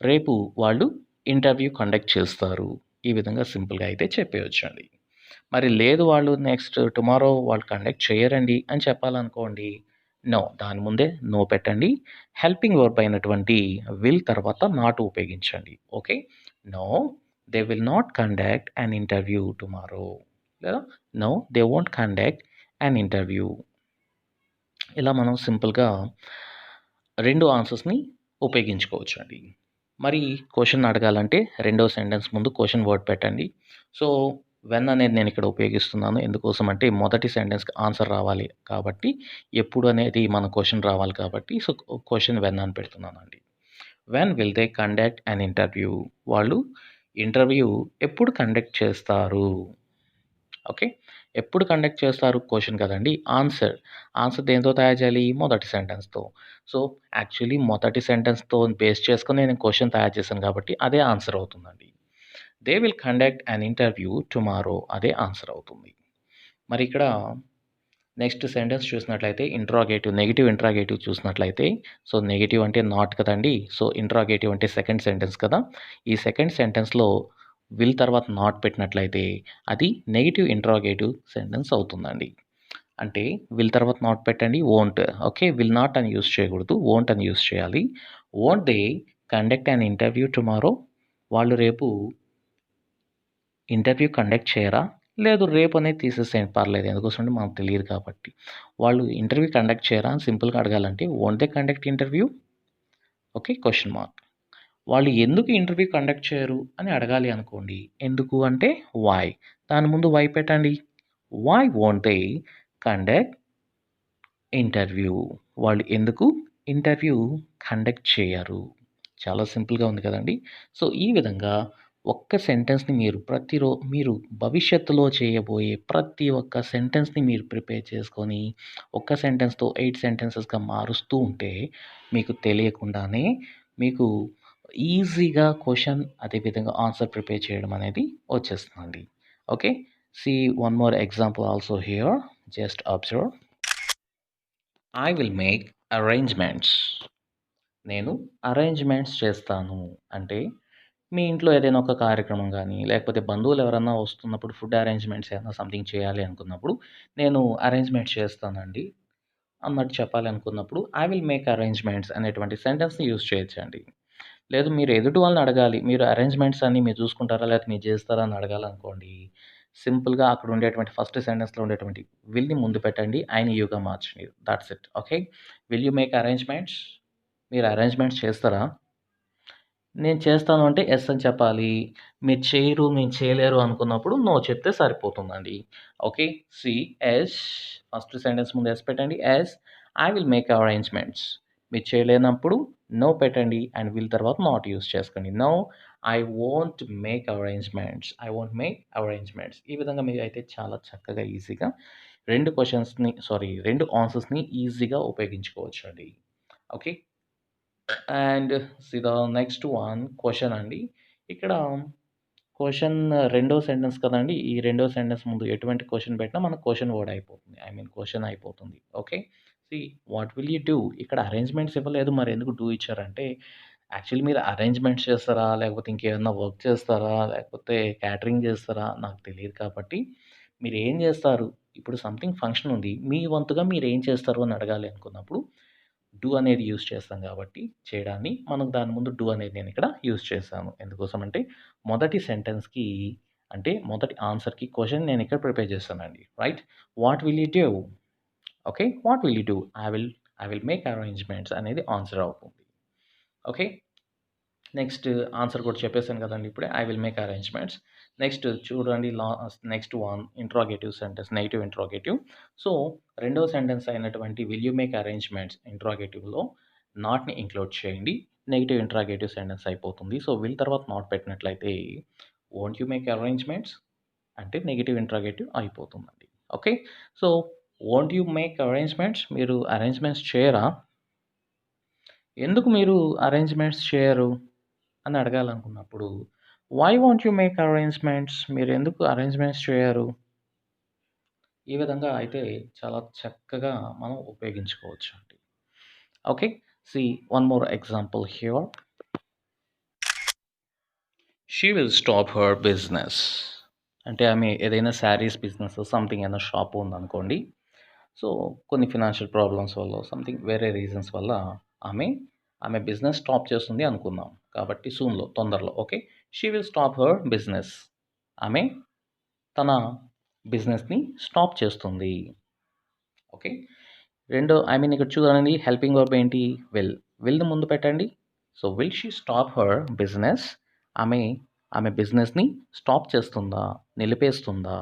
రేపు వాళ్ళు ఇంటర్వ్యూ కండక్ట్ చేస్తారు. ఈ విధంగా సింపుల్‌గా అయితే చెప్పేయొచ్చండి. మరి లేదు వాళ్ళు నెక్స్ట్ టుమారో వాళ్ళు కండక్ట్ చేయరండి అని చెప్పాలనుకోండి. నో. దాని ముందే నో పెట్టండి. హెల్పింగ్ వర్బ్ అయినటువంటి విల్ తర్వాత నాట్ ఉపయోగించండి. Okay. No they will not conduct an interview tomorrow. లేదా no they won't conduct an interview. ఇలా మనం సింపుల్‌గా 2 ఆన్సర్స్‌ని ఉపయోగించుకోవచ్చండి. మరి క్వెషన్ అడగాలంటే రెండో సెంటెన్స్ ముందు క్వెషన్ వర్డ్ పెట్టండి. సో, వెన్ అనేది నేను ఇక్కడ ఉపయోగిస్తున్నాను. ఎందుకోసం అంటే మొదటి సెంటెన్స్‌కి ఆన్సర్ రావాలి కాబట్టి, ఎప్పుడు అనేది మన క్వెషన్ రావాలి కాబట్టి, సో, క్వెషన్ వెన్ అని పెడుతున్నానండి. When will they conduct an interview? వాళ్ళు ఇంటర్వ్యూ ఎప్పుడు కండక్ట్ చేస్తారు? ఓకే. ఎప్పుడు కండక్ట్ చేస్తారు క్వెషన్ కదండీ! ఆన్సర్. ఆన్సర్ దేనితో తయారు చేయాలి? మొదటి సెంటెన్స్‌తో. సో, యాక్చువల్లీ మొదటి సెంటెన్స్‌తో బేస్ చేసుకొని నేను క్వెషన్ తయారు చేశాను కాబట్టి అదే ఆన్సర్ అవుతుందండి. They will conduct an interview tomorrow అదే ఆన్సర్ అవుతుంది. మరి ఇక్కడ నెక్స్ట్ సెంటెన్స్ చూసినట్లయితే నెగెటివ్ ఇంట్రాగేటివ్ చూసినట్లయితే, సో, నెగెటివ్ అంటే నాట్ కదండీ! సో, ఇంట్రాగేటివ్ అంటే సెకండ్ సెంటెన్స్ కదా! ఈ సెకండ్ సెంటెన్స్‌లో విల్ తర్వాత నాట్ పెట్టినట్లయితే అది నెగెటివ్ ఇంట్రాగేటివ్ సెంటెన్స్ అవుతుందండి. అంటే విల్ తర్వాత నాట్ పెట్టండి. వోంట్. ఓకే. విల్ నాట్ అని యూజ్ చేయకూడదు. వోంట్ అని యూజ్ చేయాలి. Won't they conduct an interview tomorrow? వాళ్ళు రేపు ఇంటర్వ్యూ కండక్ట్ చేయరా? లేదు రేపు అనేది తీసేసేయండి పర్లేదు. ఎందుకోసం అంటే మనకు తెలీదు కాబట్టి. వాళ్ళు ఇంటర్వ్యూ కండక్ట్ చేయరా అని సింపుల్‌గా అడగాలంటే won't they conduct interview? Okay. Question mark. వాళ్ళు ఎందుకు ఇంటర్వ్యూ కండక్ట్ చేయరు అని అడగాలి అనుకోండి. ఎందుకు అంటే వై. దాని ముందు వై పెట్టండి. Why won't they conduct interview? వాళ్ళు ఎందుకు ఇంటర్వ్యూ కండక్ట్ చేయరు? చాలా సింపుల్‌గా ఉంది కదండీ! సో, ఈ విధంగా ఒక్క సెంటెన్స్‌ని మీరు భవిష్యత్తులో చేయబోయే ప్రతి ఒక్క సెంటెన్స్‌ని మీరు ప్రిపేర్ చేసుకొని, ఒక్క సెంటెన్స్‌తో 8 సెంటెన్సెస్‌గా మారుస్తూ ఉంటే, మీకు తెలియకుండానే మీకు ఈజీగా క్వెషన్ అదేవిధంగా ఆన్సర్ ప్రిపేర్ చేయడం అనేది వచ్చేస్తుందండి. Okay. See one more example also here. Just observe. I will make arrangements. నేను అరేంజ్‌మెంట్స్ చేస్తాను. అంటే మీ ఇంట్లో ఏదైనా ఒక కార్యక్రమం గానీ, లేకపోతే బంధువులు ఎవరన్నా వస్తున్నప్పుడు ఫుడ్ అరేంజ్‌మెంట్స్ ఏమన్నా సంథింగ్ చేయాలి అనుకున్నప్పుడు, నేను అరేంజ్‌మెంట్స్ చేస్తానండి అన్నట్టు చెప్పాలి అనుకున్నప్పుడు, ఐ విల్ మేక్ అరేంజ్‌మెంట్స్ అనేటువంటి సెంటెన్స్‌ని యూజ్ చేయొచ్చండి. లేదు మీరు ఎదుటి వాళ్ళని అడగాలి. మీరు అరేంజ్‌మెంట్స్ అన్నీ మీరు చూసుకుంటారా? లేకపోతే మీరు చేస్తారా? అని అడగాలనుకోండి. సింపుల్‌గా అక్కడ ఉండేటువంటి ఫస్ట్ సెంటెన్స్‌లో ఉండేటువంటి విల్‌ని ముందు పెట్టండి. ఐ ని యూగా మార్చండి. Thoughts it. Okay. Will you make arrangements? మీరు అరేంజ్‌మెంట్స్ చేస్తారా? నేను చేస్తాను అంటే యెస్ అని చెప్పాలి. మీరు చేయరు, నేను చేయలేరు అనుకున్నప్పుడు నో చెప్తే సరిపోతుందండి. Okay. See yes first sentence ముందు యెస్ పెట్టండి. Yes I will make arrangements. మీరు చేయలేనప్పుడు నో పెట్టండి అండ్ విల్ తర్వాత నాట్ యూజ్ చేసుకోండి. No I won't make arrangements. I won't make arrangements. ఈ విధంగా మీరైతే చాలా చక్కగా ఈజీగా 2 ఆన్సర్స్‌ని ఈజీగా ఉపయోగించుకోవచ్చండి. Okay. And see the next one question అండి. ఇక్కడ క్వెషన్ రెండో సెంటెన్స్ కదండీ! ఈ రెండో సెంటెన్స్ ముందు ఎటువంటి క్వెషన్ పెట్టినా మనకు క్వెషన్ వర్డ్ అయిపోతుంది. ఐ మీన్ క్వెషన్ అయిపోతుంది. Okay. See what will you do? ఇక్కడ అరేంజ్‌మెంట్స్ ఇవ్వలేదు మరెందుకు డూ ఇచ్చారంటే, యాక్చువల్లీ మీరు అరేంజ్‌మెంట్స్ చేస్తారా? లేకపోతే ఇంకేమన్నా వర్క్ చేస్తారా? లేకపోతే క్యాటరింగ్ చేస్తారా? నాకు తెలీదు కాబట్టి, మీరేం చేస్తారు? ఇప్పుడు సంథింగ్ ఫంక్షన్ ఉంది. మీ వంతుగా మీరేం చేస్తారు అని అడగాలి అనుకున్నప్పుడు డూ అనేది యూజ్ చేస్తాం కాబట్టి చేయడాన్ని మనకు దాని ముందు డూ అనేది నేను ఇక్కడ యూజ్ చేశాను. ఎందుకోసం అంటే మొదటి సెంటెన్స్‌కి అంటే మొదటి ఆన్సర్‌కి క్వెషన్ నేను ఇక్కడ ప్రిపేర్ చేశానండి. Right? What will you do? Okay. What will you do? I will make arrangements అనేది ఆన్సర్ అవుతుంది. ఓకే. నెక్స్ట్ ఆన్సర్ కూడా చెప్పేసాను కదండీ ఇప్పుడే. I will make arrangements. Next చూడండి next one interrogative sentence, negative interrogative. So, రెండవ sentence అయినటువంటి will you make arrangements ఇంట్రాగేటివ్‌లో నాట్‌ని ఇంక్లూడ్ చేయండి. నెగెటివ్ ఇంట్రాగేటివ్ సెంటెన్స్ అయిపోతుంది. సో, విల్ తర్వాత నాట్ పెట్టినట్లయితే వోంట్ యూ మేక్ అరేంజ్‌మెంట్స్ అంటే నెగెటివ్ ఇంట్రాగేటివ్ అయిపోతుందండి. Okay. So, won't you make arrangements మీరు అరేంజ్‌మెంట్స్ చేయరా? ఎందుకు మీరు అరేంజ్‌మెంట్స్ చేయరు? అని అడగాలనుకున్నప్పుడు, why won't you make arrangements? మీరెందుకు అరేంజ్‌మెంట్స్ చేయరు? ఈ విధంగా అయితే చాలా చక్కగా మనం ఉపయోగించుకోవచ్చండి. Okay. See one more example here. She will stop her business. అంటే ఆమె ఏదైనా శారీస్ బిజినెస్ సంథింగ్ ఏదైనా షాప్ ఉందనుకోండి. సో, కొన్ని ఫినాన్షియల్ ప్రాబ్లమ్స్ వల్లో సంథింగ్ వేరే రీజన్స్ వల్ల ఆమె, ఆమె బిజినెస్ స్టాప్ చేస్తుంది అనుకుందాం. కాబట్టి సూన్‌లో తొందరలో okay. She will stop her business. ఆమె తన బిజినెస్‌ని స్టాప్ చేస్తుంది. ఓకే. రెండో ఐ మీన్ ఇక్కడ చూడండి హెల్పింగ్ వర్బ్ ఏంటి? విల్. విల్‌ని ముందు పెట్టండి. So, will she stop her business? ఆమె, ఆమె బిజినెస్‌ని స్టాప్ చేస్తుందా? నిలిపేస్తుందా?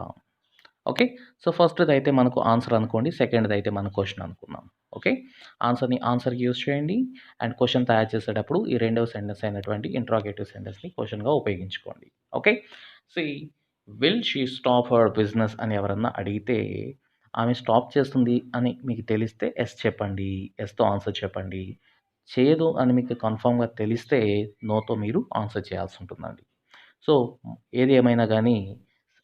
ఓకే. సో, ఫస్ట్‌దయితే మనకు ఆన్సర్ అనుకోండి. సెకండ్‌దయితే మన క్వెషన్ అనుకుందాం. ఓకే. ఆన్సర్‌కి యూజ్ చేయండి. అండ్ క్వెషన్ తయారు చేసేటప్పుడు ఈ రెండవ సెంటెన్స్ అయినటువంటి ఇంట్రాగేటివ్ సెంటెన్స్‌ని క్వెషన్‌గా ఉపయోగించుకోండి. Okay. See will she stop her business అని ఎవరన్నా అడిగితే, ఆమె స్టాప్ చేస్తుంది అని మీకు తెలిస్తే యెస్ చెప్పండి. యెస్‌తో ఆన్సర్ చెప్పండి. చేయదు అని మీకు కన్ఫర్మ్‌గా తెలిస్తే నోతో మీరు ఆన్సర్ చేయాల్సుంటుందండి. సో, ఏది ఏమైనా గానీ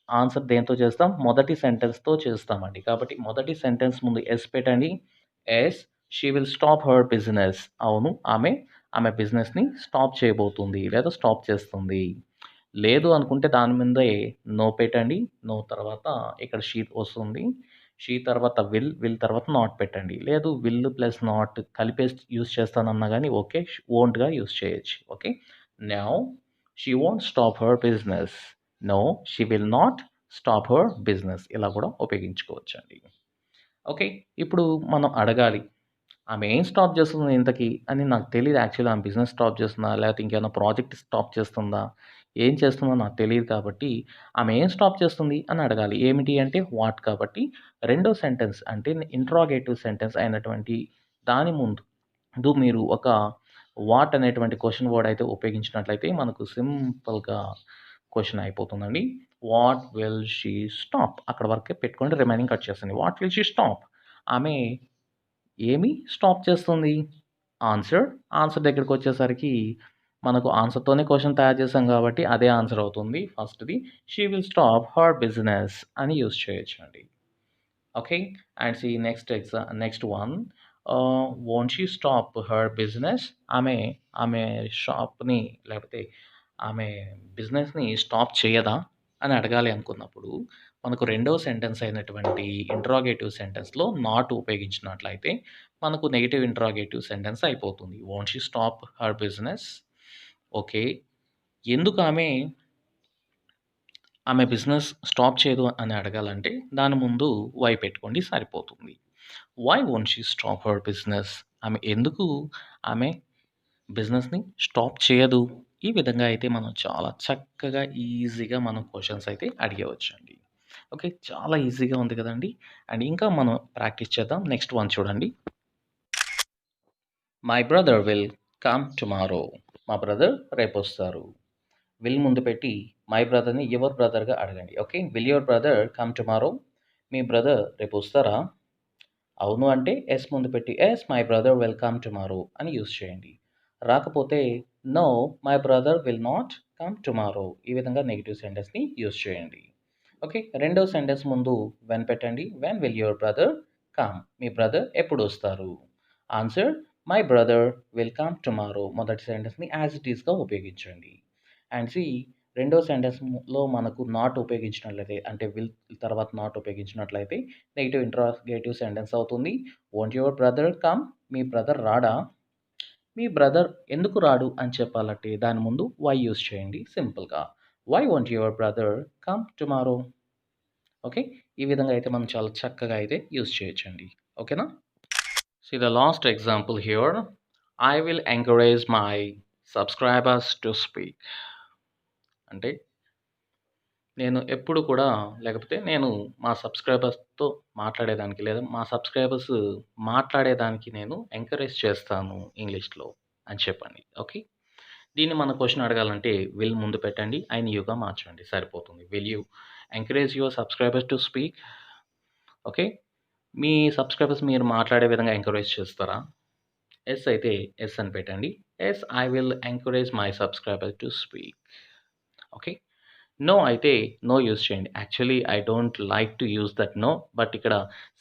ఆన్సర్ దేనితో చేస్తాం? మొదటి సెంటెన్స్‌తో చేస్తామండి. కాబట్టి మొదటి సెంటెన్స్ ముందు యెస్ పెట్టండి. Yes she will stop her business. అవును. ఆమె బిజినెస్‌ని స్టాప్ చేయబోతుంది. లేదా స్టాప్ చేస్తుంది. లేదు అనుకుంటే దాని మీదే నో పెట్టండి. నో తర్వాత ఇక్కడ షీ వస్తుంది. షీ తర్వాత విల్ తర్వాత నాట్ పెట్టండి. లేదు విల్ ప్లస్ నాట్ కలిపేసి యూజ్ చేస్తానన్నా గానీ ఓకే. వోంట్‌గా యూజ్ చేయొచ్చు. Okay. Now she won't stop her business. No she will not stop her business. ఇలా కూడా ఉపయోగించుకోవచ్చండి. ఓకే. ఇప్పుడు మనం అడగాలి. ఆమె ఏం స్టాప్ చేస్తుంది ఇంతకి అని నాకు తెలీదు యాక్చువల్లీ ఆమె బిజినెస్ స్టాప్ చేస్తుందా? లేకపోతే ఇంకేమైనా ప్రాజెక్ట్ స్టాప్ చేస్తుందా? ఏం చేస్తుందో నాకు తెలీదు కాబట్టి, ఆమె ఏం స్టాప్ చేస్తుంది అని అడగాలి. ఏమిటి అంటే వాట్ కాబట్టి రెండో సెంటెన్స్ అంటే ఇంట్రాగేటివ్ సెంటెన్స్ అయినటువంటి దాని ముందు మీరు ఒక వాట్ అనేటువంటి క్వెషన్ వర్డ్ అయితే ఉపయోగించినట్లయితే మనకు సింపుల్‌గా క్వెషన్ అయిపోతుందండి. What will she stop? అక్కడ వరకే పెట్టుకోండి. రిమైనింగ్ కట్ చేసేయండి. What will she stop? ఆమె ఏమి స్టాప్ చేస్తుంది? ఆన్సర్. ఆన్సర్ దగ్గరికొచ్చేసరికి మనకు ఆన్సర్‌తోనే క్వెషన్ తయారు చేసాం కాబట్టి అదే ఆన్సర్ అవుతుంది. ఫస్ట్‌ది she will stop her business అని యూజ్ చేయొచ్చండి. Okay. And next one won't she stop her business? ఆమె షాప్‌ని లేకపోతే ఆమె బిజినెస్‌ని స్టాప్ చేయదా? అని అడగాలి అనుకున్నప్పుడు, మనకు రెండవ సెంటెన్స్ అయినటువంటి ఇంట్రాగేటివ్ సెంటెన్స్‌లో నాట్ ఉపయోగించినట్లయితే, మనకు నెగెటివ్ ఇంట్రాగేటివ్ సెంటెన్స్ అయిపోతుంది. Won't she stop her business? Okay. ఎందుకు ఆమె బిజినెస్ స్టాప్ చేయదు అని అడగాలంటే దాని ముందు వై పెట్టుకోండి సరిపోతుంది. Why won't she stop her business? ఆమె ఎందుకు ఆమె బిజినెస్‌ని స్టాప్ చేయదు? ఈ విధంగా అయితే మనం చాలా చక్కగా, ఈజీగా మనం క్వెషన్స్ అయితే అడిగేయవచ్చండి. ఓకే. చాలా ఈజీగా ఉంది కదండీ! అండ్ ఇంకా మనం ప్రాక్టీస్ చేద్దాం. నెక్స్ట్ వన్ చూడండి. My brother will come tomorrow. మా బ్రదర్ రేపొస్తారు. విల్ ముందు పెట్టి మై బ్రదర్‌ని యువర్ బ్రదర్‌గా అడగండి. Okay. Will your brother come tomorrow? మీ బ్రదర్ రేపొస్తారా? అవును అంటే యెస్ ముందు పెట్టి yes my brother will come tomorrow అని యూజ్ చేయండి. రాకపోతే no my brother will not come tomorrow. ఈ విధంగా నెగెటివ్ సెంటెన్స్‌ని యూజ్ చేయండి. ఓకే. రెండో సెంటెన్స్ ముందు వెన్ పెట్టండి. When will your brother come? మీ బ్రదర్ ఎప్పుడొస్తారు? Answer my brother will come tomorrow. మొదటి సెంటెన్స్‌ని యాజ్ ఇట్ ఈస్‌గా ఉపయోగించండి. అండ్ రెండో సెంటెన్స్‌లో మనకు నాట్ ఉపయోగించినట్లయితే అంటే విల్ తర్వాత నాట్ ఉపయోగించినట్లయితే నెగెటివ్ ఇంట్రాగేటివ్ సెంటెన్స్ అవుతుంది. Won't your brother come? మీ బ్రదర్ రాడా? మీ బ్రదర్ ఎందుకు రాడు అని చెప్పాలంటే దాని ముందు వై యూజ్ చేయండి సింపుల్‌గా. Why won't your brother come tomorrow? Okay. ఈ విధంగా అయితే మనం చాలా చక్కగా అయితే యూజ్ చేయొచ్చండి. ఓకేనా? See the last example here. I will encourage my subscribers to speak. అంటే నేను ఎప్పుడు కూడా లేకపోతే నేను మా సబ్స్క్రైబర్స్‌తో మాట్లాడేదానికి లేదా మా సబ్స్క్రైబర్స్ మాట్లాడేదానికి నేను ఎంకరేజ్ చేస్తాను ఇంగ్లీష్‌లో అని చెప్పండి. ఓకే. దీన్ని మన క్వెషన్ అడగాలంటే విల్ ముందు పెట్టండి. యూగా మార్చండి సరిపోతుంది. Will you encourage your subscribers to speak? Okay. Me subscribers మీరు మాట్లాడే విధంగా ఎంకరేజ్ చేస్తారా? యెస్ అయితే యెస్ అని పెట్టండి. Yes I will encourage my subscriber to speak. Okay. No అయితే నో యూజ్ చేయండి. Actually I don't like to use that no. But ఇక్కడ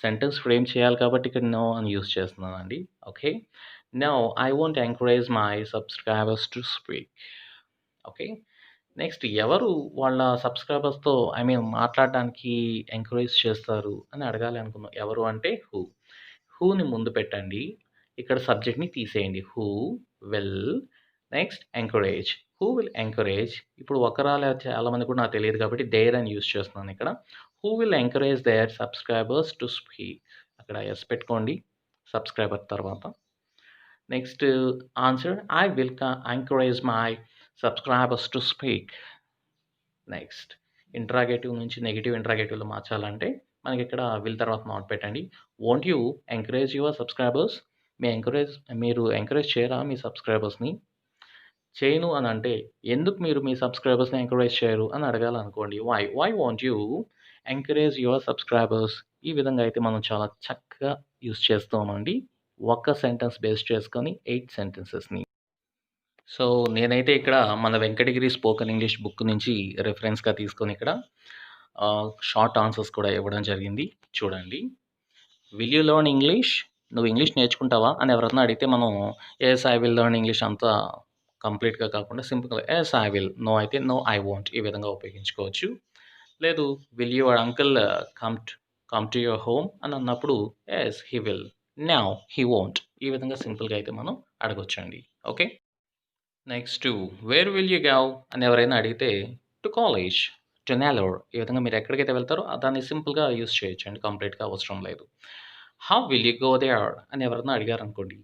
సెంటెన్స్ ఫ్రేమ్ చేయాలి కాబట్టి ఇక్కడ నో అని యూజ్ చేస్తున్నానండి. Okay. No I won't encourage my subscribers to speak. Okay. Next ఎవరు వాళ్ళ సబ్స్క్రైబర్స్‌తో మాట్లాడడానికి ఎంకరేజ్ చేస్తారు అని అడగాలి అనుకున్నాం. ఎవరు అంటే హూ. హూని ముందు పెట్టండి. ఇక్కడ సబ్జెక్ట్‌ని తీసేయండి. Who will next encourage. Who will encourage ఇప్పుడు ఒకరా లేదా చాలామంది కూడా నాకు తెలియదు కాబట్టి దేర్ అని యూజ్ చేస్తున్నాను ఇక్కడ. Who will encourage their subscribers to speak. అక్కడ యెస్ పెట్టుకోండి సబ్స్క్రైబర్ తర్వాత. Next answer I will encourage my subscribers to speak. Next interrogative నుంచి నెగెటివ్ ఇంట్రాగేటివ్‌లో మార్చాలంటే మనకి ఇక్కడ విల్ తర్వాత నాట్ పెట్టండి. Won't you encourage your subscribers? మీరు ఎంకరేజ్ చేయరా మీ సబ్స్క్రైబర్స్‌ని? చేయను అని అంటే ఎందుకు మీరు మీ సబ్స్క్రైబర్స్‌ని ఎంకరేజ్ చేయరు అని అడగాలనుకోండి. Why? Why won't you encourage your subscribers? ఈ విధంగా అయితే మనం చాలా చక్కగా యూజ్ చేస్తామండి. ఒక్క సెంటెన్స్ బేస్ చేసుకొని 8 సెంటెన్సెస్‌ని. సో, నేనైతే ఇక్కడ మన వెంకటగిరి స్పోకెన్ ఇంగ్లీష్ బుక్ నుంచి రిఫరెన్స్‌గా తీసుకొని ఇక్కడ షార్ట్ ఆన్సర్స్ కూడా ఇవ్వడం జరిగింది. చూడండి. Will you learn English? నువ్వు ఇంగ్లీష్ నేర్చుకుంటావా? అని ఎవరైనా అడిగితే మనం yes I will learn English అంతా కంప్లీట్‌గా కాకుండా సింపుల్‌గా యెస్ ఐ విల్. నో అయితే నో ఐ వోంట్. ఈ విధంగా ఉపయోగించుకోవచ్చు. లేదు will your uncle come to your home అని అన్నప్పుడు yes he will. Now he won't. ఈ విధంగా సింపుల్‌గా అయితే మనం అడగొచ్చండి. Okay. Next where will you go అని ఎవరైనా అడిగితే టు కాలేజ్, టు నెల్లూర్. ఈ విధంగా మీరు ఎక్కడికైతే వెళ్తారో దాన్ని సింపుల్‌గా యూజ్ చేయొచ్చండి. కంప్లీట్‌గా అవసరం లేదు. How will you go there అని ఎవరైనా అడిగారనుకోండి.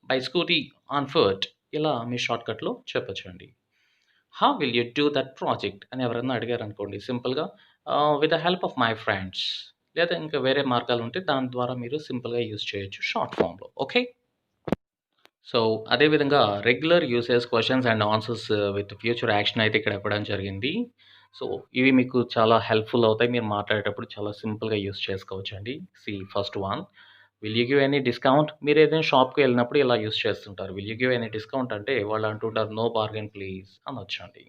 బై స్కూటీ, ఆన్ ఫుట్ ఇలా మీ షార్ట్‌కట్‌లో చెప్పొచ్చండి. How will you do that project అని ఎవరైనా అడిగారనుకోండి. సింపుల్‌గా with the help of my friends లేదా ఇంకా వేరే మార్గాలు ఉంటే దాని ద్వారా మీరు సింపుల్‌గా యూజ్ చేయొచ్చు షార్ట్ ఫార్మ్‌లో. ఓకే. సో, అదే విధంగా regular usage questions and answers with future action అయితే ఇక్కడ ఇవ్వడం జరిగింది. సో, ఇవి మీకు చాలా హెల్ప్‌ఫుల్ అవుతాయి. మీరు మాట్లాడేటప్పుడు చాలా సింపుల్‌గా యూజ్ చేసుకోవచ్చండి. First one will you give any discount? మీరు ఏదైనా షాప్‌కి వెళ్ళినప్పుడు ఇలా యూజ్ చేస్తుంటారు. Will you give any discount అంటే వాళ్ళు అంటుంటారు నో బార్గెన్ ప్లీజ్ అనొచ్చండి.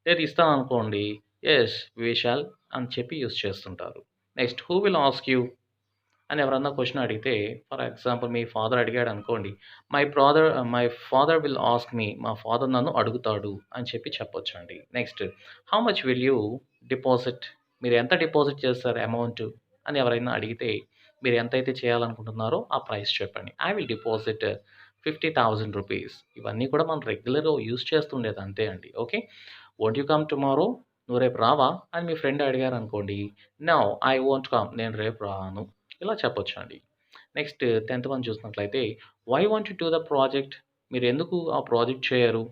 లేదు ఇస్తాననుకోండి యెస్ వి షాల్ అని చెప్పి యూజ్ చేస్తుంటారు. Next who will ask you అని ఎవరన్నా క్వెషన్ అడిగితే ఫర్ ఎగ్జాంపుల్ మీ ఫాదర్ అడిగాడు అనుకోండి. My father will ask me. మా ఫాదర్ నన్ను అడుగుతాడు అని చెప్పి చెప్పొచ్చండి. Next how much will you deposit? మీరు ఎంత డిపాజిట్ చేస్తారు అమౌంట్ అని ఎవరైనా అడిగితే మీరు ఎంతైతే చేయాలనుకుంటున్నారో ఆ ప్రైస్ చెప్పండి. I will deposit 50,000 rupees. ఇవన్నీ కూడా మనం రెగ్యులర్‌గా యూజ్ చేస్తుండేది అంతే అండి. Okay. Won't you come tomorrow? నువ్వు రేపు రావా? అని మీ ఫ్రెండ్ అడిగారనుకోండి. No, I won't come. నేను రేపు రాను. ఇలా చెప్పొచ్చండి. నెక్స్ట్ 10థ్ వన్ చూసినట్లయితే, why won't you do the project? మీరెందుకు ఆ ప్రాజెక్ట్ చేయరు?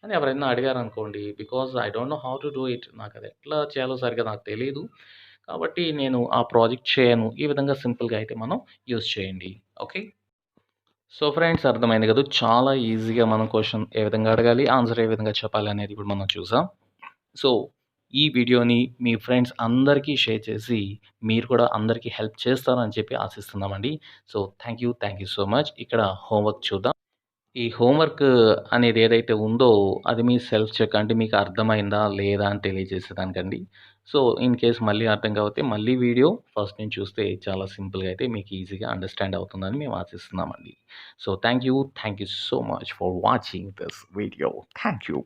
అని ఎవరైనా అడిగారనుకోండి. Because I don't know how to do it. నాకది ఎట్లా చేయాలో సరిగ్గా నాకు తెలీదు. కాబట్టి నేను ఆ ప్రాజెక్ట్ చేయను. ఈ విధంగా సింపుల్‌గా అయితే మనం యూజ్ చేయండి. ఓకే. సో ఫ్రెండ్స్, అర్థమైంది కదూ! చాలా ఈజీగా మనం క్వెషన్ ఏ విధంగా అడగాలి, ఆన్సర్ ఏ విధంగా చెప్పాలి అనేది ఇప్పుడు మనం చూసాం. సో, ఈ వీడియోని మీ ఫ్రెండ్స్ అందరికీ షేర్ చేసి, మీరు కూడా అందరికీ హెల్ప్ చేస్తారని చెప్పి ఆశిస్తున్నామండి. So, thank you so much. ఇక్కడ హోంవర్క్ చూద్దాం. ఈ హోంవర్క్ అనేది ఏదైతే ఉందో, అది మీ సెల్ఫ్ చెక్ అంటే మీకు అర్థమైందా? లేదా? అని తెలియజేసేదానికండి. సో, ఇన్ కేస్ మళ్ళీ అర్థం కాకపోతే మళ్ళీ వీడియో ఫస్ట్ నుంచి చూస్తే చాలా సింపుల్‌గా అయితే మీకు ఈజీగా అండర్‌స్టాండ్ అవుతుందని మేము ఆశిస్తున్నామండి. So, thank you so much for watching this video. Thank you.